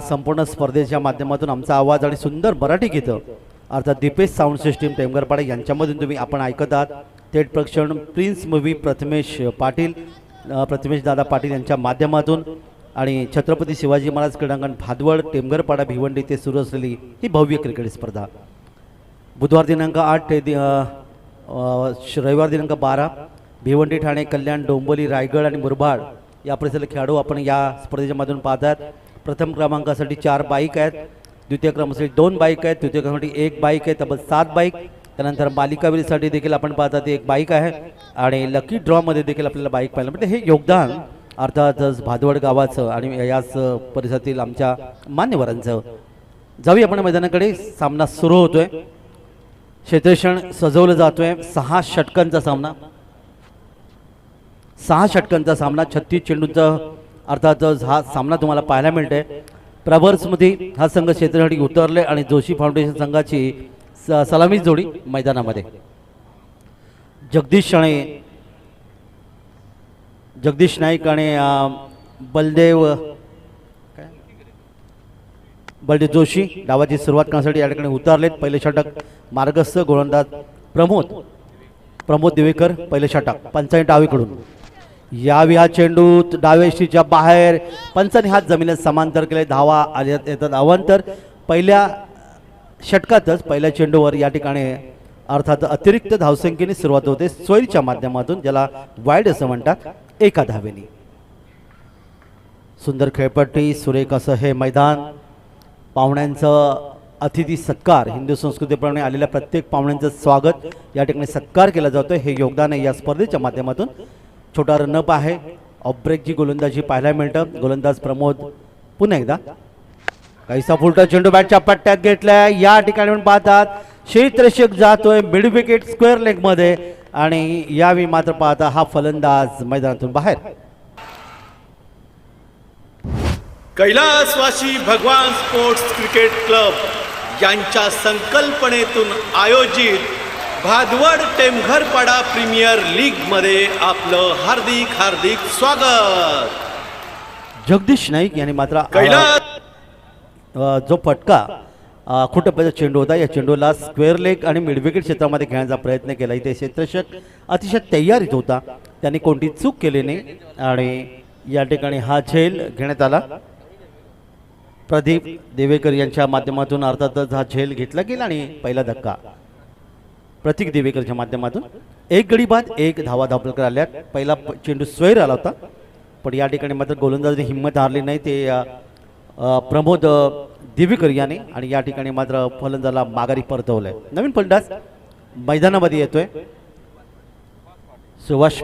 संपूर्ण स्पर्धेच्या माध्यमातून आमचा आवाज आणि सुंदर मराठी गीतं अर्थात दीपेश साऊंड सिस्टीम टेमघरपाडा यांच्यामधून तुम्ही आपण ऐकत आहात थेट प्रक्षेपण प्रिन्स मूवी प्रथमेश दादा पाटील यांच्या माध्यमातून आणि छत्रपती शिवाजी महाराज क्रीडांगण भादवड टेमघरपाडा भिवंडी येथे सुरू असलेली ही भव्य क्रिकेट स्पर्धा बुधवार दिनांक 8 ते रविवार दिनांक 12 भिवंडी ठाणे कल्याण डोंबिवली रायगड आणि मुरबाड या परिसरातील खेळाडू आपण या स्पर्धेच्या मधून पाहतात। प्रथम क्रमांकासाठी 4 बाईक आहेत, द्वितीय क्रमांकासाठी 2 बाईक आहेत, तृतीय क्रमांकासाठी 1 बाईक आहे, तब्बल 7 बाईक। त्यानंतर मालिकावीरसाठी देखील आपण पाहतात 1 बाईक आहे आणि लकी ड्रॉ मध्ये देखील आपल्याला बाईक पाहायला मिळते। हे योगदान अर्थातच भादवड गावाचं आणि याच परिसरातील आमच्या मान्यवरांचं। जाऊया आपण मैदानाकडे, सामना सुरू होतोय, क्षेत्ररक्षण सजवलं जातोय। 6 षटकांचा सामना, 6 षटकांचा सामना, 36 चेंडूंचा अर्थातच हा सामना तुम्हाला पाहायला मिळतोय। प्रवर्समध्ये हा संघ क्षेत्रासाठी उतरले आणि जोशी फाउंडेशन संघाची सलामी जोडी मैदानामध्ये। जगदीश नाईक आणि बलदेव जोशी डावाची सुरुवात करण्यासाठी या ठिकाणी उतरलेत। पहिले षटक मार्गस्थ गोलंदाज प्रमोद दिवेकर, पहिले षटक पंचांनी डावीकडून यावी हा चेंडू डावेशीच्या बाहेर, पंचांनी हात जमिनीत समांतर केले, धावा येतात अवांतर। पहिल्या षटकातच पहिल्या चेंडूवर या ठिकाणी अर्थात अतिरिक्त धावसंख्येने सुरुवात होते सोयीच्या माध्यमातून, ज्याला वाईड असं म्हणतात, 1 धावेने। सुंदर खेळपट्टी, सुरेख असं हे मैदान, पाहुण्यांचं अतिथी सत्कार, हिंदू संस्कृतीप्रमाणे आलेल्या प्रत्येक पाहुण्यांचं स्वागत या ठिकाणी सत्कार केला जातोय। हे योगदान आहे या स्पर्धेच्या माध्यमातून। छोटा रनअप आहे, ऑफ ब्रेकची गोलंदाजी पाहायला मिळतं। गोलंदाज प्रमोद पुन्हा एकदा काहीसा फुलटा चेंडू बॅटच्या पट्ट्यात घेतलाय, या ठिकाणी आपण पाहतात क्षेत्ररक्षक जातोय मिड विकेट स्क्वेअर लेग मध्ये आणि यावेळी मात्र पाहता हा फलंदाज मैदानातून बाहेर। कैलासवासी भगवान स्पोर्ट्स क्रिकेट क्लब यांच्या संकल्पनेतून आयोजित भादवड टेमघरपाडा प्रीमियर लीग मध्ये आपलं हार्दिक स्वागत। जगदीश नाईक यांनी मात्र जो फटका खुटप्याचा चेंडू होता, या चेंडूला स्क्वेअर लेग आणि मिड विकेट क्षेत्रामध्ये खेळण्याचा प्रयत्न केला। इथे क्षेत्ररक्षक अतिशय तयारीत होता, त्यांनी कोणती चूक केली नाही आणि या ठिकाणी हा झेल घेण्यात आला। प्रदीप देवेकर यांच्या माध्यमातून अर्थातच हा झेल घेतला गेला आणि पहिला धक्का प्रतीक देवेकरच्या माध्यमातून। 1 गडी बाद 1 धावा धावपलकर आल्या। पहिला चेंडू स्वेर आला होता, पण या ठिकाणी मात्र गोलंदाजाने हिंमत हारली नाही, ते प्रमोद दिवेकर याने, आणि या ठिकाणी मात्र फलंदाजाला माघारी परतवलंय। नवीन फलंदाज मैदानामध्ये येतोय सुभाष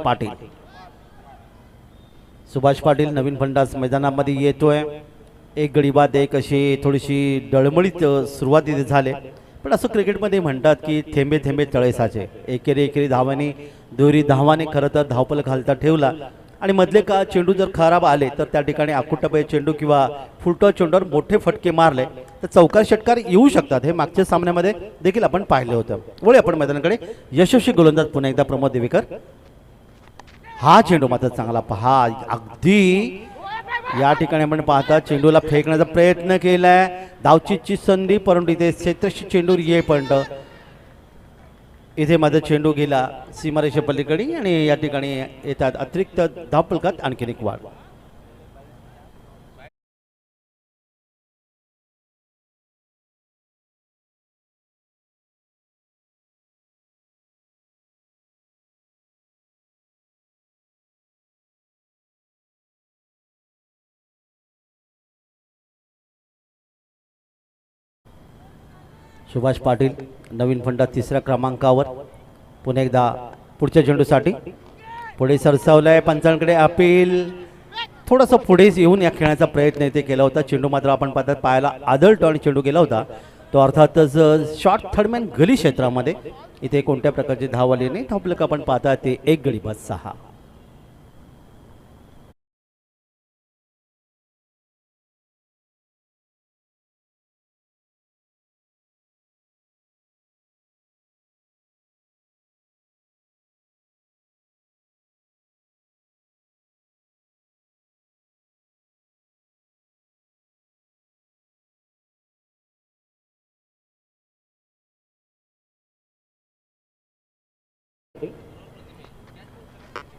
पाटील नवीन फलंदाज मैदानामध्ये येतोय। 1 गडी बाद 1 अशी थोडीशी डळमळीत सुरुवाती झाले, पण असं क्रिकेटमध्ये म्हणतात की थेंबे थेंबे तळे साचे। एकेरी धावाने दुहेरी धावाने खरं तर धावपल घालता ठेवला आणि मधले का चेंडू जर खराब आले तर त्या ठिकाणी आकुट्टापै चेंडू किंवा फुलटॉ चेंडूवर मोठे फटके मारले तर चौकार षटकार येऊ शकतात। हे मागच्या सामन्यामध्ये देखील आपण पाहिलं होतं। वळूया आपण मैदानाकडे। यशस्वी गोलंदाज पुन्हा एकदा प्रमोद देवेकर। हा चेंडू मात्र चांगला पहा, अगदी या ठिकाणी आपण पाहता चेंडूला फेकण्याचा प्रयत्न केलाय, धावचीची संधी, परंतु इथे क्षेत्ररक्षक चेंडूवर येईपर्यंत इथे माझा चेंडू गेला सीमारेषे पलीकडे आणि या ठिकाणी येतात अतिरिक्त धावपलकात आणखीन एक वाढ। सुभाष पाटील नवीन फलंदाज 3ऱ्या क्रमांकावर, पुन्हा एकदा पुढच्या चेंडूसाठी पुढे सरसावलाय, पंचांकडे अपील, थोडंसं पुढे येऊन या खेळण्याचा प्रयत्न इथे केला होता। चेंडू मात्र आपण पाहतात पायाला आदळतो आणि चेंडू गेला होता तो अर्थातच शॉर्ट थर्डमॅन गली क्षेत्रामध्ये। इथे कोणत्या प्रकारची धाव आली नाही, धावपलक आपण पाहता ते 1 गडी बाद 6।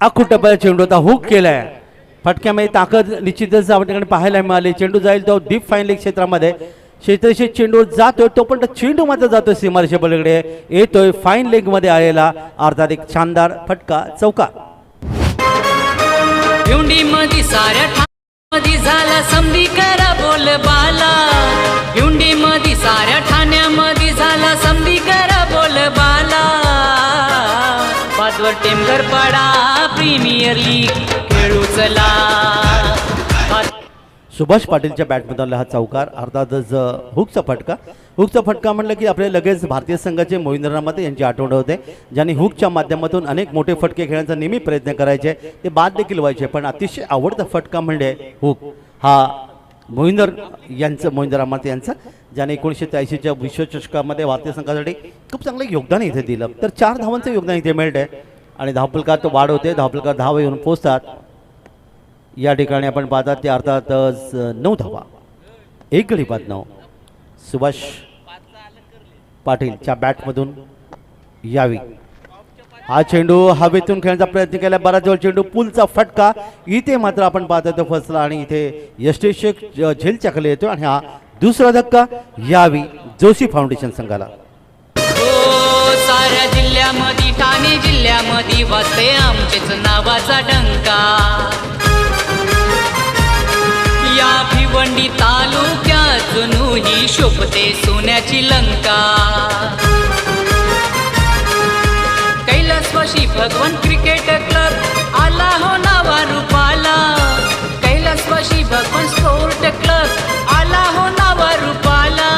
अखुटपा चेंडू होता हुक केलाय फटक्यामध्ये ताकद निश्चितच आपण ठिकाणी पाहायला मिळाली चेंडू जाईल तो डीप फाईन लेग क्षेत्रामध्ये क्षेत्रशी चेंडू जातोय तो पण चेंडू मात्र जातोय सीमारेषे पलीकडे येतोय फाईन लेग मध्ये आलेला अर्थात एक शानदार फटका चौका युंडी मधी साऱ्या ठाण्यामध्ये झाला समधी करा बोल बाला युंडी मधी साऱ्या ठाण्यामध्ये झाला समधी करा बोल बाला पाचवर टेमघर पाडा प्रीमियर लीग खेळू चला सुभाष पाटीलच्या बॅटमधला हा चौकार अर्थातच हुकचा फटका म्हटलं की आपले लगेच भारतीय संघाचे मोहिंद्र रामते यांची आठवण होते ज्यांनी हुकच्या माध्यमातून अनेक मोठे फटके खेळण्याचा नेहमी प्रयत्न करायचे ते बाद देखील व्हायचे पण अतिशय आवडता फटका म्हणजे हुक हा मोहिंद्र रामते यांचा ज्याने 1983च्या विश्वचषकामध्ये भारतीय संघासाठी खूप चांगलं योगदान इथे दिलं तर 4 धावांचं योगदान इथे मिळते आणि धावफलकात वाढ होते धावफलकात धावा येऊन पोहोचतात या ठिकाणी आपण पाहतात ते अर्थातच 9 धावा 1 गडी बाद 9 सुभाष पाटीलच्या बॅटमधून यावी हा चेंडू हवेतून खेळण्याचा प्रयत्न केला बराच वेळ चेंडू पुलचा फटका इथे मात्र आपण पाहतो तो फसला आणि इथे यष्टेशक झेलच्या खाली येतो आणि हा दुसरा धक्का यावी जोशी फाउंडेशन संघाला साऱ्या जिल्ह्यामध्ये ठाणे जिल्ह्यामध्ये वाजते आमचेच नावाचा डंका या भिवंडी तालुक्यात जणू ही शोभते सोन्याची लंका कैलासवासी भगवान क्रिकेट क्लब आला हो नावा रूपाला कैलासवासी भगवान स्पोर्ट क्लब आला हो नावा रूपाला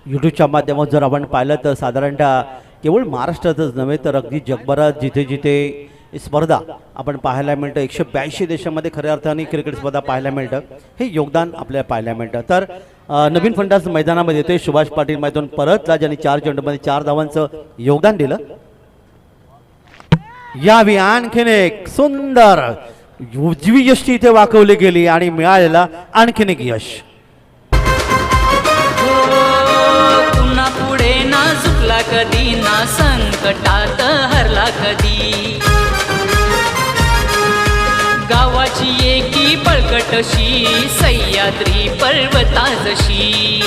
यूट्यूबच्या माध्यमातून जर आपण पाहिलं तर साधारणतः केवळ महाराष्ट्रातच नव्हे तर अगदी जगभरात जिथे जिथे स्पर्धा आपण पाहायला मिळतं 182 देशामध्ये खऱ्या अर्थाने क्रिकेट स्पर्धा पाहायला मिळतं हे योगदान आपल्याला पाहायला मिळतं तर नवीन फलंदाज मैदानामध्ये येते सुभाष पाटील मैदान परतला ज्यांनी 4 चेंडूमध्ये 4 धावांचं योगदान दिलं यावी आणखीन एक सुंदर उजवी यष्टी इथे वाकवली गेली आणि मिळालेला आणखीन एक यश पुन्हा पुढे ना झुकला कधी ना संकटात हरला कधी गावाची एकी बळकटशी सह्याद्री पर्वताजशी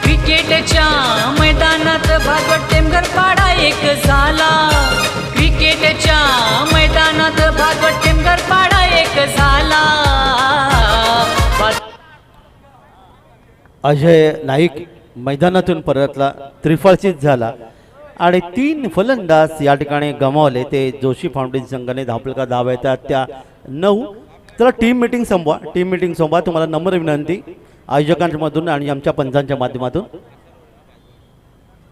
क्रिकेटच्या मैदानात भागवत टेमघर पाडा एक झाला क्रिकेटच्या मैदानात भागवत टेमघर पाडा एक झाला अजय नाईक मैदानातून परतला त्रिफळचीत झाला आणि 3 फलंदाज या ठिकाणी गमावले ते जोशी फाउंडेशन संघाने धावफलका धावा येतात त्या 9 चला टीम मिटिंग संपवा तुम्हाला नम्र विनंती आयोजकांमधून आणि आमच्या पंचांच्या माध्यमातून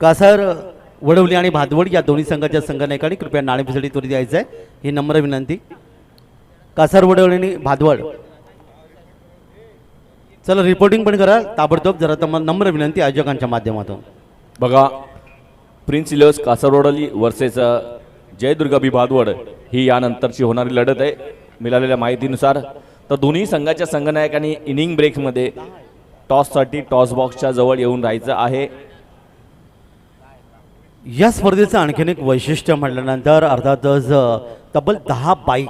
कासार वडवली आणि भादवड या दोन्ही संघाच्या संघनायकांनी कृपया नाणेफेसाठी त्वरित द्यायचं आहे ही नम्र विनंती कासार वडवली आणि भादवड चला रिपोर्टिंग पण करा ताबडतोब जरा तुम्हाला नम्र विनंती आयोजकांच्या माध्यमातून बघा प्रिन्स इलर्स कासरवडली वर्सेस जयदुर्गा बी भादवड ही यानंतरची होणारी लढत आहे मिळालेल्या माहितीनुसार तर दोन्ही संघाच्या संघनायकांनी इनिंग ब्रेकमध्ये टॉससाठी टॉस बॉक्सच्या जवळ येऊन राहायचं आहे या स्पर्धेचं आणखीन एक वैशिष्ट्य म्हटल्यानंतर अर्थातच तब्बल 10 बाईक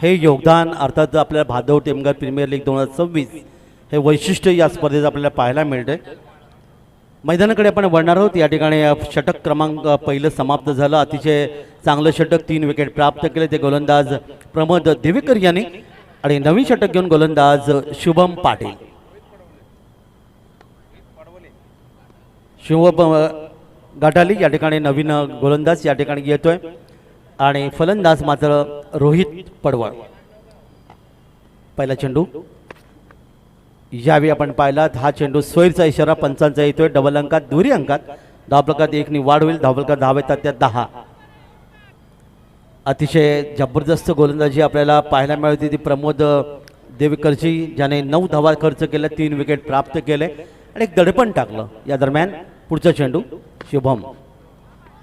हे योगदान अर्थात आपल्याला भादव टेमघर प्रीमियर लीग 2026 हे वैशिष्ट्य या स्पर्धेचं आपल्याला पाहायला मिळते मैदानाकडे आपण वळणार आहोत या ठिकाणी षटक क्रमांक पहिलं समाप्त झालं अतिशय चांगलं षटक 3 विकेट प्राप्त केले ते गोलंदाज प्रमोद देवेकर यांनी आणि नवीन षटक घेऊन गोलंदाज शुभम पाटील शुभम गाठाली या ठिकाणी नवीन गोलंदाज या ठिकाणी येतोय आणि फलंदाज मात्र रोहित पडवळ पहिला चेंडू यावेळी आपण पाहिलात हा चेंडू सोयीचा इशारा पंचांचा येतोय डबल अंकात दुरी अंकात धावफलकात 1 ने वाढ होईल धावफलकात धाव येतात त्या 10 अतिशय जबरदस्त गोलंदाजी आपल्याला पाहायला मिळते ती प्रमोद देवेकरची ज्याने 9 धावा खर्च केल्या 3 विकेट प्राप्त केले आणि एक दडपण टाकलं या दरम्यान पुढचा चेंडू शुभम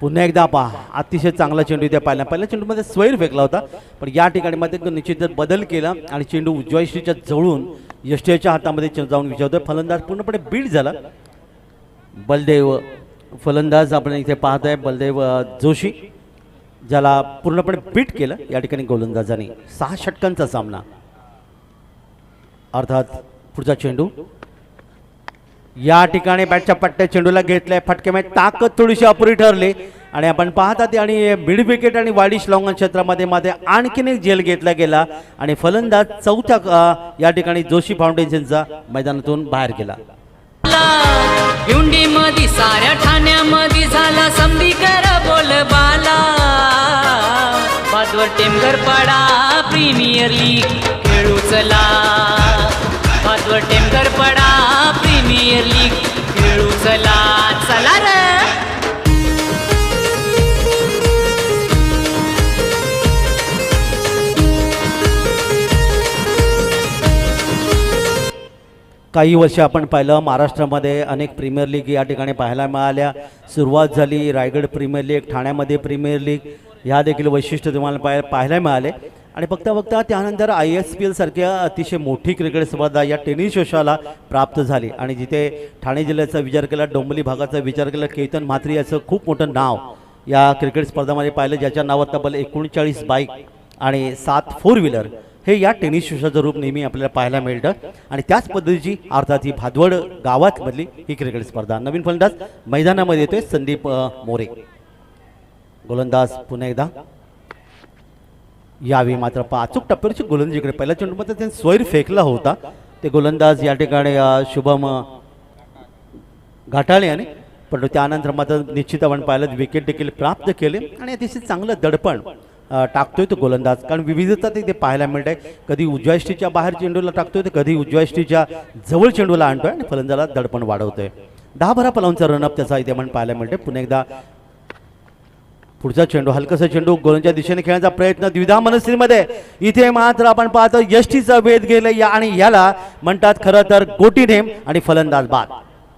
पुन्हा एकदा पहा अतिशय चांगला चेंडू इथे पाहिला पहिल्या चेंडूमध्ये स्वैर फेकला होता पण या ठिकाणी मध्ये निश्चितच बदल केला आणि चेंडू उजव्या यष्टीच्या जवळून यष्टीच्या हातामध्ये जाऊन विचारतोय फलंदाज पूर्णपणे बीट झाला बलदेव फलंदाज आपण इथे पाहत आहे बलदेव जोशी, ज्याला पूर्णपणे बीट केलं या ठिकाणी गोलंदाजांनी. 6 षटकांचा सामना. अर्थात पुढचा चेंडू या ठिकाणी बॅटच्या पट्ट्या चेंडूला घेतलाय. फटकेमध्ये ताकद थोडीशी अपुरी ठरली आणि आपण पाहतात आणि मिड विकेट आणि वाईडिश लॉंग क्षेत्रामध्ये मध्ये आणखीन एक झेल घेतला गेला आणि फलंदाज चौथ्या या ठिकाणी जोशी फाउंडेशनचा मैदानातून बाहेर गेला. युंडी मधी साऱ्या ठाण्यामध्ये झाला समधी करा बोल बाला. भादवर टेमघर पाडा प्रीमियर लीग खेळू चला. भादवर टेमघर पाडा प्रीमियर लीग खेळू चला. चला रे. काही वर्ष आपण पाहिलं महाराष्ट्रामध्ये अनेक प्रीमियर लीग या ठिकाणी पाहायला मिळाल्या. सुरुवात झाली रायगड प्रीमियर लीग, ठाण्यामध्ये प्रीमियर लीग, ह्या देखील वैशिष्ट्य तुम्हाला पाहायला मिळाले. आणि बघता त्यानंतर ISPL सारख्या अतिशय मोठी क्रिकेट स्पर्धा या टेनिस यशाला प्राप्त झाली आणि जिथे ठाणे जिल्ह्याचा विचार केला, डोंबिवली भागाचा विचार केला, केतन म्हात्रे याचं खूप मोठं नाव या क्रिकेट स्पर्धामध्ये पाहिलं, ज्याच्या नावात तब्बल 39 बाईक आणि 7 4 व्हीलर हे या टेनिस यशाचं रूप नेहमी आपल्याला पाहायला मिळतं. आणि त्याच पद्धतीची अर्थात ही भादवड गावातमधली ही क्रिकेट स्पर्धा. नवीन फलंदाज मैदानामध्ये येतोय संदीप मोरे. गोलंदाज पुन्हा एकदा यावेळी मात्र अचूक टप्प्यावरची गोलंदाजीकडे पहिल्या चेंडूमध्ये त्यांनी स्वैर फेकला होता. ते गोलंदाज या ठिकाणी शुभम घाटाळे याने, पण त्यानंतर मात्र निश्चित आपण पाहिलं विकेट देखील प्राप्त केले आणि अतिशय चांगलं दडपण टाकतोय तो गोलंदाज. कारण विविधता तिथे पाहायला मिळते. कधी उजव्या यष्टीच्या बाहेर चेंडूला टाकतोय तर कधी उजव्या यष्टीच्या जवळ चेंडूला आणतोय आणि फलंदाजाला दडपण वाढवतोय. 10-12 फलांचा रनअप त्याचा इथे आपण पाहायला मिळते. पुन्हा एकदा पुढचा चेंडू हलकासा चेंडू गोलंच्या दिशेने खेळण्याचा प्रयत्न द्विधा मनस्थितीमध्ये. इथे मात्र आपण पाहतो यष्टीचा वेध गेले आणि याला म्हणतात खरं तर गोटी नेम आणि फलंदाज बाद.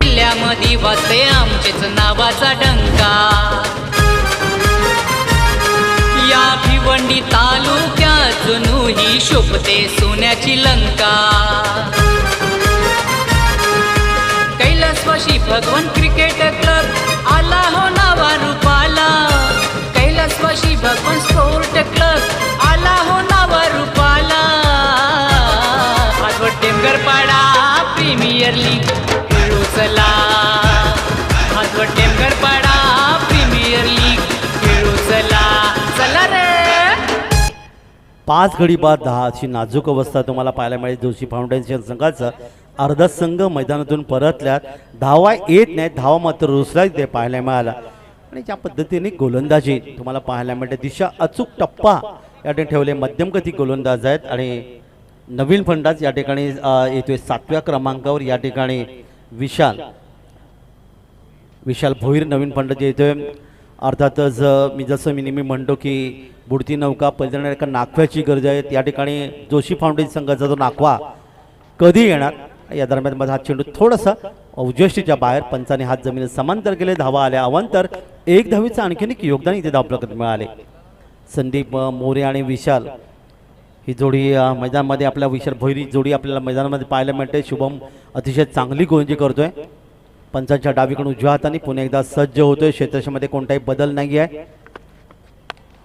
किल्ल्यामध्ये वाजते आमचेच नावाचा डंका. या भिवंडी तालुक्यात जणूही शोभते सोन्याची लंका. कैलासवाशी भगवान क्रिकेट क्लब आला हो नावा रूपाला. कैलासवाशी भगवान स्पोर्ट क्लब आला हो नावा रूपाला. भादवड टेमघर पाडा प्रीमियर लीग खेळू चला. भादवड टेमघर पाडा प्रीमियर लीग खेळू चला. चला रे. 5 गडी बाद 10 अशी नाजूक अवस्था तुम्हाला पाहायला मिळेल. जोशी फाउंडेशन संघाचा अर्धा संघ मैदानातून परतल्यात. धावा येत नाहीत, धावा मात्र रुसलाच ते पाहायला मिळाला. आणि ज्या पद्धतीने गोलंदाजी तुम्हाला पाहायला मिळते, दिशा अचूक टप्पा या ठिकाणी ठेवले. मध्यमगती गोलंदाज आहेत आणि नवीन फलंदाज या ठिकाणी येतोय 7व्या क्रमांकावर. या ठिकाणी विशाल भोईर नवीन फलंदाज येतोय. अर्थातच मी नेहमी म्हणतो की बुडती नौका पलटवण्याच्या एका नाखव्याची गरज आहे. या ठिकाणी जोशी फाउंडेशन संघाचा जो नाखवा कधी येणार या दरम्यान मध्ये हा चेंडू थोडासा उजव्याष्टीच्या बाहेर, पंचाने हात जमीन समांतर केले, धावा आल्या अवांतर. 1 धावीचं आणखीन एक योगदान इथे धावपलकात मिळाले. संदीप मोरे आणि विशाल ही जोडी मैदानामध्ये आपल्या विशाल भोईरी जोडी आपल्याला मैदानामध्ये पाहायला मिळते. शुभम अतिशय चांगली गोलंदाजी करतोय. पंचांच्या डावीकडून उजव्या हाताने पुन्हा एकदा सज्ज होतोय. क्षेत्रक्षेत्रामध्ये कोणताही बदल नाही आहे.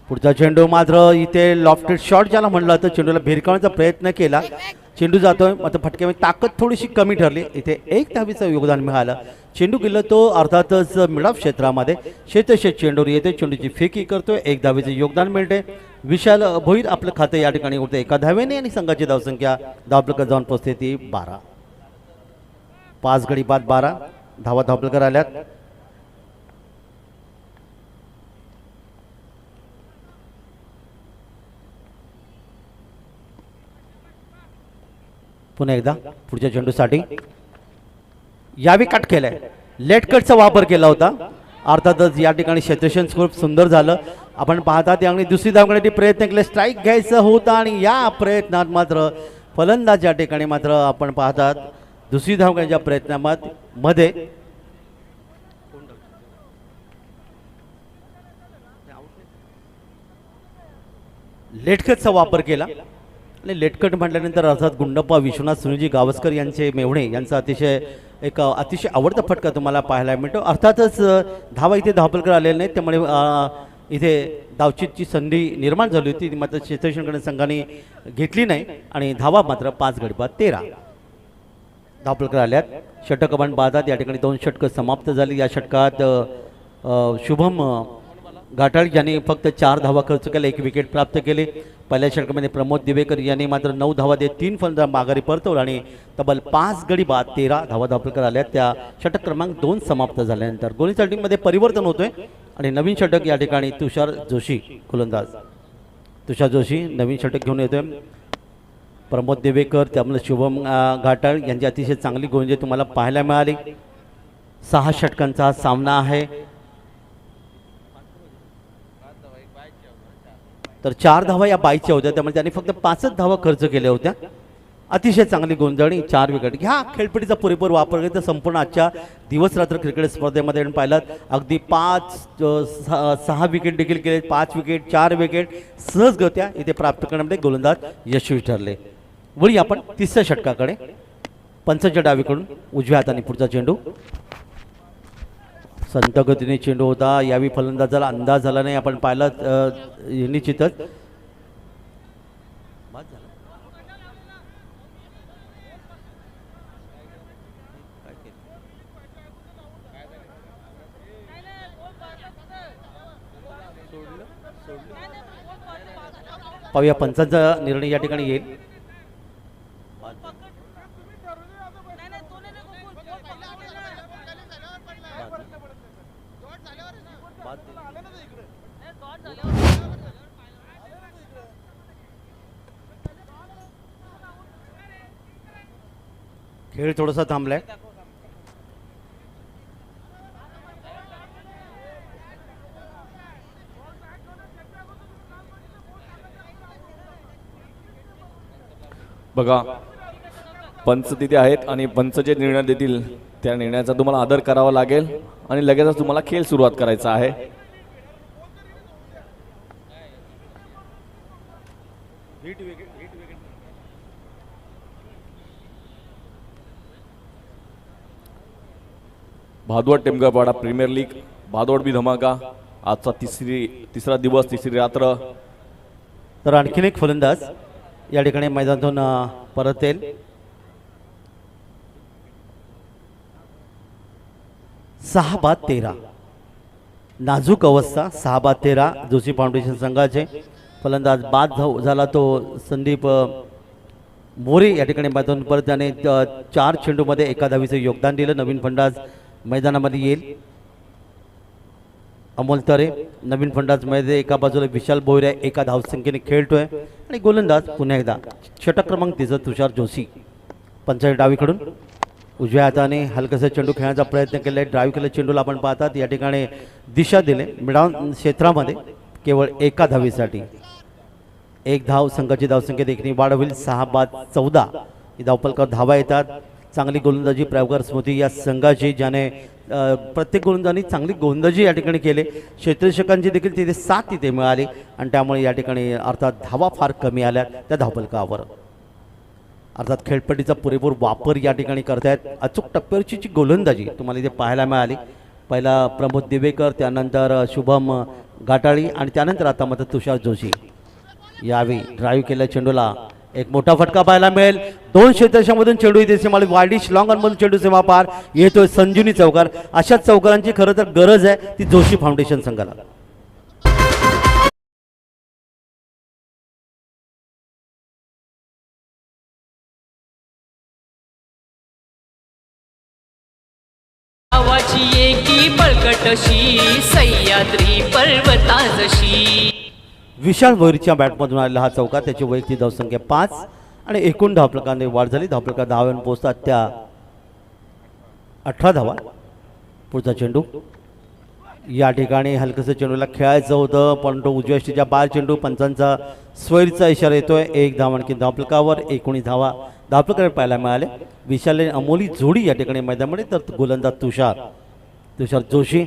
पुढचा चेंडू मात्र इथे लॉफ्टेड शॉट ज्याला म्हणलं तर चेंडूला भिरकावण्याचा प्रयत्न केला. चेंडू जातोय मात्र फटक्यामध्ये ताकद थोडीशी कमी ठरली. इथे 1 धावीचं योगदान मिळालं. चेंडू गेला तो अर्थातच मिडऑफ क्षेत्रामध्ये क्षेत्रक्षेत्र चेंडूवर येते. चेंडूची फेकी करतोय. 1 धावीचं योगदान मिळते. विशाल भोईर आपलं खातं या ठिकाणी उरते 1 धावेने आणि संघाची धावसंख्या धावपलकात जाऊन पोहोचते ती 12. 5 गडी बाद 12 धावा धावपलकार आल्यात. पुन्हा एकदा पुढच्या चेंडूसाठी यावी कट केलाय. लेट कटचा वापर केला होता. अर्थातच या ठिकाणी क्षेत्ररक्षण खूप सुंदर झालं. आपण पाहता त्यामुळे दुसरी धावण्यासाठी प्रयत्न केले, स्ट्राईक घ्यायचं होता आणि या प्रयत्नात मात्र फलंदाज या ठिकाणी मात्र आपण पाहतात दुसरी धावण्याच्या प्रयत्नामध्ये लेटकटचा वापर केला आणि लेटकट म्हटल्यानंतर अर्थात गुंडप्पा विश्वनाथ सुनीजी गावस्कर यांचे मेव्हणे यांचा अतिशय आवडता फटका तुम्हाला पाहायला मिळतो. अर्थातच धावा इथे धावपलकर आलेले नाहीत, त्यामुळे इथे धावचीतची संधी निर्माण झाली होती, ती मात्र क्षेत्ररक्षण संघाने घेतली नाही आणि धावा मात्र 5 गडी बाद 13 धावपलकर आल्यात. षटक आपण पाहतात, या ठिकाणी 2 षटकं समाप्त झाली. या षटकात शुभम घाटाळ यांनी फक्त 4 धावा खर्च केल्या, 1 विकेट प्राप्त केले. पहिल्या षटकामध्ये प्रमोद दिवेकर यांनी मात्र 9 धावा देत 3 फलंदाज माघारी परतवला आणि तब्बल 5 गडी बाद 13 धावा धावपलकर आल्या. त्या षटक क्रमांक 2 समाप्त झाल्यानंतर गोलंदाज टीममध्ये परिवर्तन होतोय आणि नवीन षटक या ठिकाणी तुषार जोशी गोलंदाज. तुषार जोशी नवीन षटक घेऊन येतोय. प्रमोद देवेकर त्यामुळे शुभम घाटाळ यांची अतिशय चांगली गोलंदाजी तुम्हाला पाहायला मिळाली. 6 षटकांचा हा सामना आहे. तर 4 धावा या बाईच्या होत्या, त्यामुळे त्यांनी फक्त 5च धावा खर्च केल्या होत्या. अतिशय चांगली गोंधळी 4 विकेट. ह्या खेळपट्टीचा पुरेपूर वापर केला तर संपूर्ण आजच्या दिवस रात्र क्रिकेट स्पर्धेमध्ये आपण पाहिलं अगदी 5-6 विकेट देखील केले. 5 विकेट 4 विकेट सहजगत्या इथे प्राप्त करण्यामध्ये गोलंदाज यशस्वी ठरले. वळी आपण 3ऱ्या षटकाकडे. पंचाच्या डावीकडून उजव्या हाताने पुढचा चेंडू. संत गतीने चेंडू होता. यावेळी फलंदाजाला अंदाज झाला नाही, आपण पाहिलं निश्चितच. पाहूया पंचांचा निर्णय या ठिकाणी येईल. खेळ थोडासा थांबलाय. बघा पंच तिथे आहेत आणि पंच जे निर्णय देतील त्या निर्णयाचा तुम्हाला आदर करावा लागेल आणि लगेचच तुम्हाला खेळ सुरुवात करायचा आहे. भादवड टेमघरपाडा प्रीमियर लीग भादवड भी धमाका. आजचा तिसरा दिवस, तिसरी रात्र. तर आणखीन एक फलंदाज या ठिकाणी मैदानातून परत येईल. 6 बाद 13 नाजूक अवस्था. 6 बाद 13 जोशी फाउंडेशन संघाचे. फलंदाज बाद झाला तो संदीप मोरे. या ठिकाणी मैदानातून परत त्याने 4 चेंडूमध्ये 1 धावीचं योगदान दिलं. नवीन फलंदाज मैदानामध्ये येईल अमोल तरे. नवीन फलंदाजमध्ये एका बाजूला विशाल भोयरे 1 धावसंख्येने खेळतोय आणि गोलंदाज पुन्हा एकदा षटक क्रमांक 3 तुषार जोशी. पंचायत डावीकडून उजव्या हाताने हलकसा चेंडू खेळण्याचा प्रयत्न केला. डावीकडे चेंडूला आपण पाहतात या ठिकाणी दिशा दिले. मिडॉन क्षेत्रामध्ये केवळ 1 धावीसाठी 1 धाव. संघाची धावसंख्या देखील वाढ होईल. 6 बाद 14 ही धावपलकर धावा येतात. चांगली गोलंदाजी प्रयोगकार स्मृती या संघाची, ज्याने प्रत्येक गोलंदाजांनी चांगली गोलंदाजी या ठिकाणी केले. क्षेत्ररक्षकांची देखील तिथे 7 तिथे मिळाली आणि त्यामुळे या ठिकाणी अर्थात धावा फार कमी आल्या त्या धावपलकावर. अर्थात खेळपट्टीचा पुरेपूर वापर या ठिकाणी करतायत. अचूक टप्प्यावरची जी गोलंदाजी तुम्हाला इथे पाहायला मिळाली. पहिला प्रमोद दिवेकर, त्यानंतर शुभम घाटाळी आणि त्यानंतर आता मात्र तुषार जोशी. यावेळी ड्राईव्ह केल्या चेंडूला एक मोठा फटका पाहायला मिळेल. 2 क्षेत्ररक्षकांमधून चेंडू इथे सीमाला वायडिश लॉंग ऑनमधून चेंडू सीमा पार येतोय. संजीवनी चौकार. अशाच चौकारांची खरं तर गरज आहे ती जोशी फाउंडेशन संघाला. आवाची एकी बळकटशी सह्याद्री पर्वताजशी. विशाल भोईरच्या बॅटमधून आलेला हा चौकार. त्याची वैयक्तिक धावसंख्या 5 आणि एकूण धावपलकांमध्ये वाढ झाली. धावपलका धावांवर पोहोचतात त्या 18 धावा. पुढचा चेंडू या ठिकाणी हलकसं चेंडूला खेळायचं होतं, परंतु उजव्या स्टीच्या बाहेर चेंडू. पंचांचा स्वैरचा इशारा येतोय. 1 धाव आणखी धावपलकावर. 19 धावा धावपलकावर पाहायला मिळाले. विशाल अमोली जोडी या ठिकाणी मैदानामध्ये. तर गोलंदाज तुषार जोशी.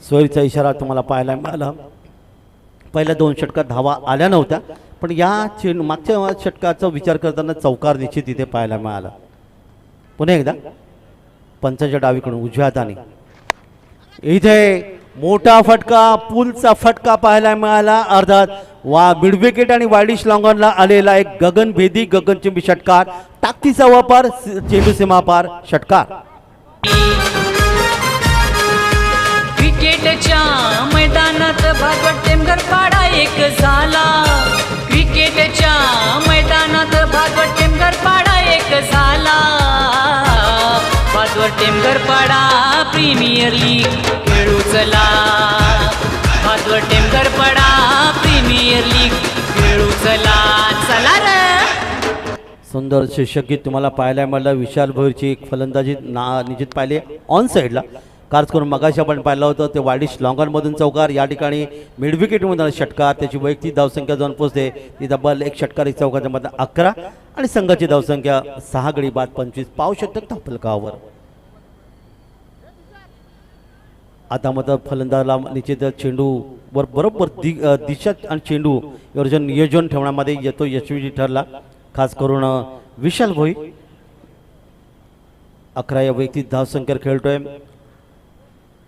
स्वैरचा इशारा तुम्हाला पाहायला मिळाला. पहिल्या 2 षटकात धावा आल्या नव्हत्या, पण या मागच्या षटकाचा विचार करताना चौकार निश्चित इथे पाहायला मिळाला. पुन्हा एकदा पंचाच्या डावीकडून उजव्या हाताने इथे मोठा फटका, पूलचा फटका पाहायला मिळाला. अर्थात मिड विकेट आणि वाईडिश लॉंगॉनला आलेला एक गगनभेदी गगनचुंबी षटकार, ताकदीचा वापर, चेंडू सीमापार षटकार. क्रिकेटच्या मैदानात भागवत टेमघर पाडा एक झाला. क्रिकेटच्या मैदानात भागवत टेमघर पाडा एक झाला. भागवत टेमघर पाडा प्रीमियर लीग खेळू चला. भागवत टेमघर पाडा प्रीमियर लीग खेळू चला. चला रे. सुंदर शीर्षक गीत तुम्हाला पाहायला मिळालं. विशाल भोईरची एक फलंदाजी निश्चित पाहिली ऑन साईडला. खास करून मगाशी आपण पाहिलं होतं ते वाईडिश लॉंगॉनमधून चौकार, या ठिकाणी मिड विकेटमधून षटकार. त्याची वैयक्तिक धावसंख्या जाऊन पोहोचते ती तब्बल एक षटकार एक चौकाच्या मध्ये 11 आणि संघाची धावसंख्या 6 गडी बाद 25 पाव षटक धावफलकावर. आता मात्र फलंदाजाला निश्चित चेंडूवर बरोबर दिशा आणि चेंडू यावर नियोजन ठेवण्यामध्ये येतो यशस्वी ठरला. खास करून विशाल भोई 11 या वैयक्तिक धावसंख्येवर खेळतोय.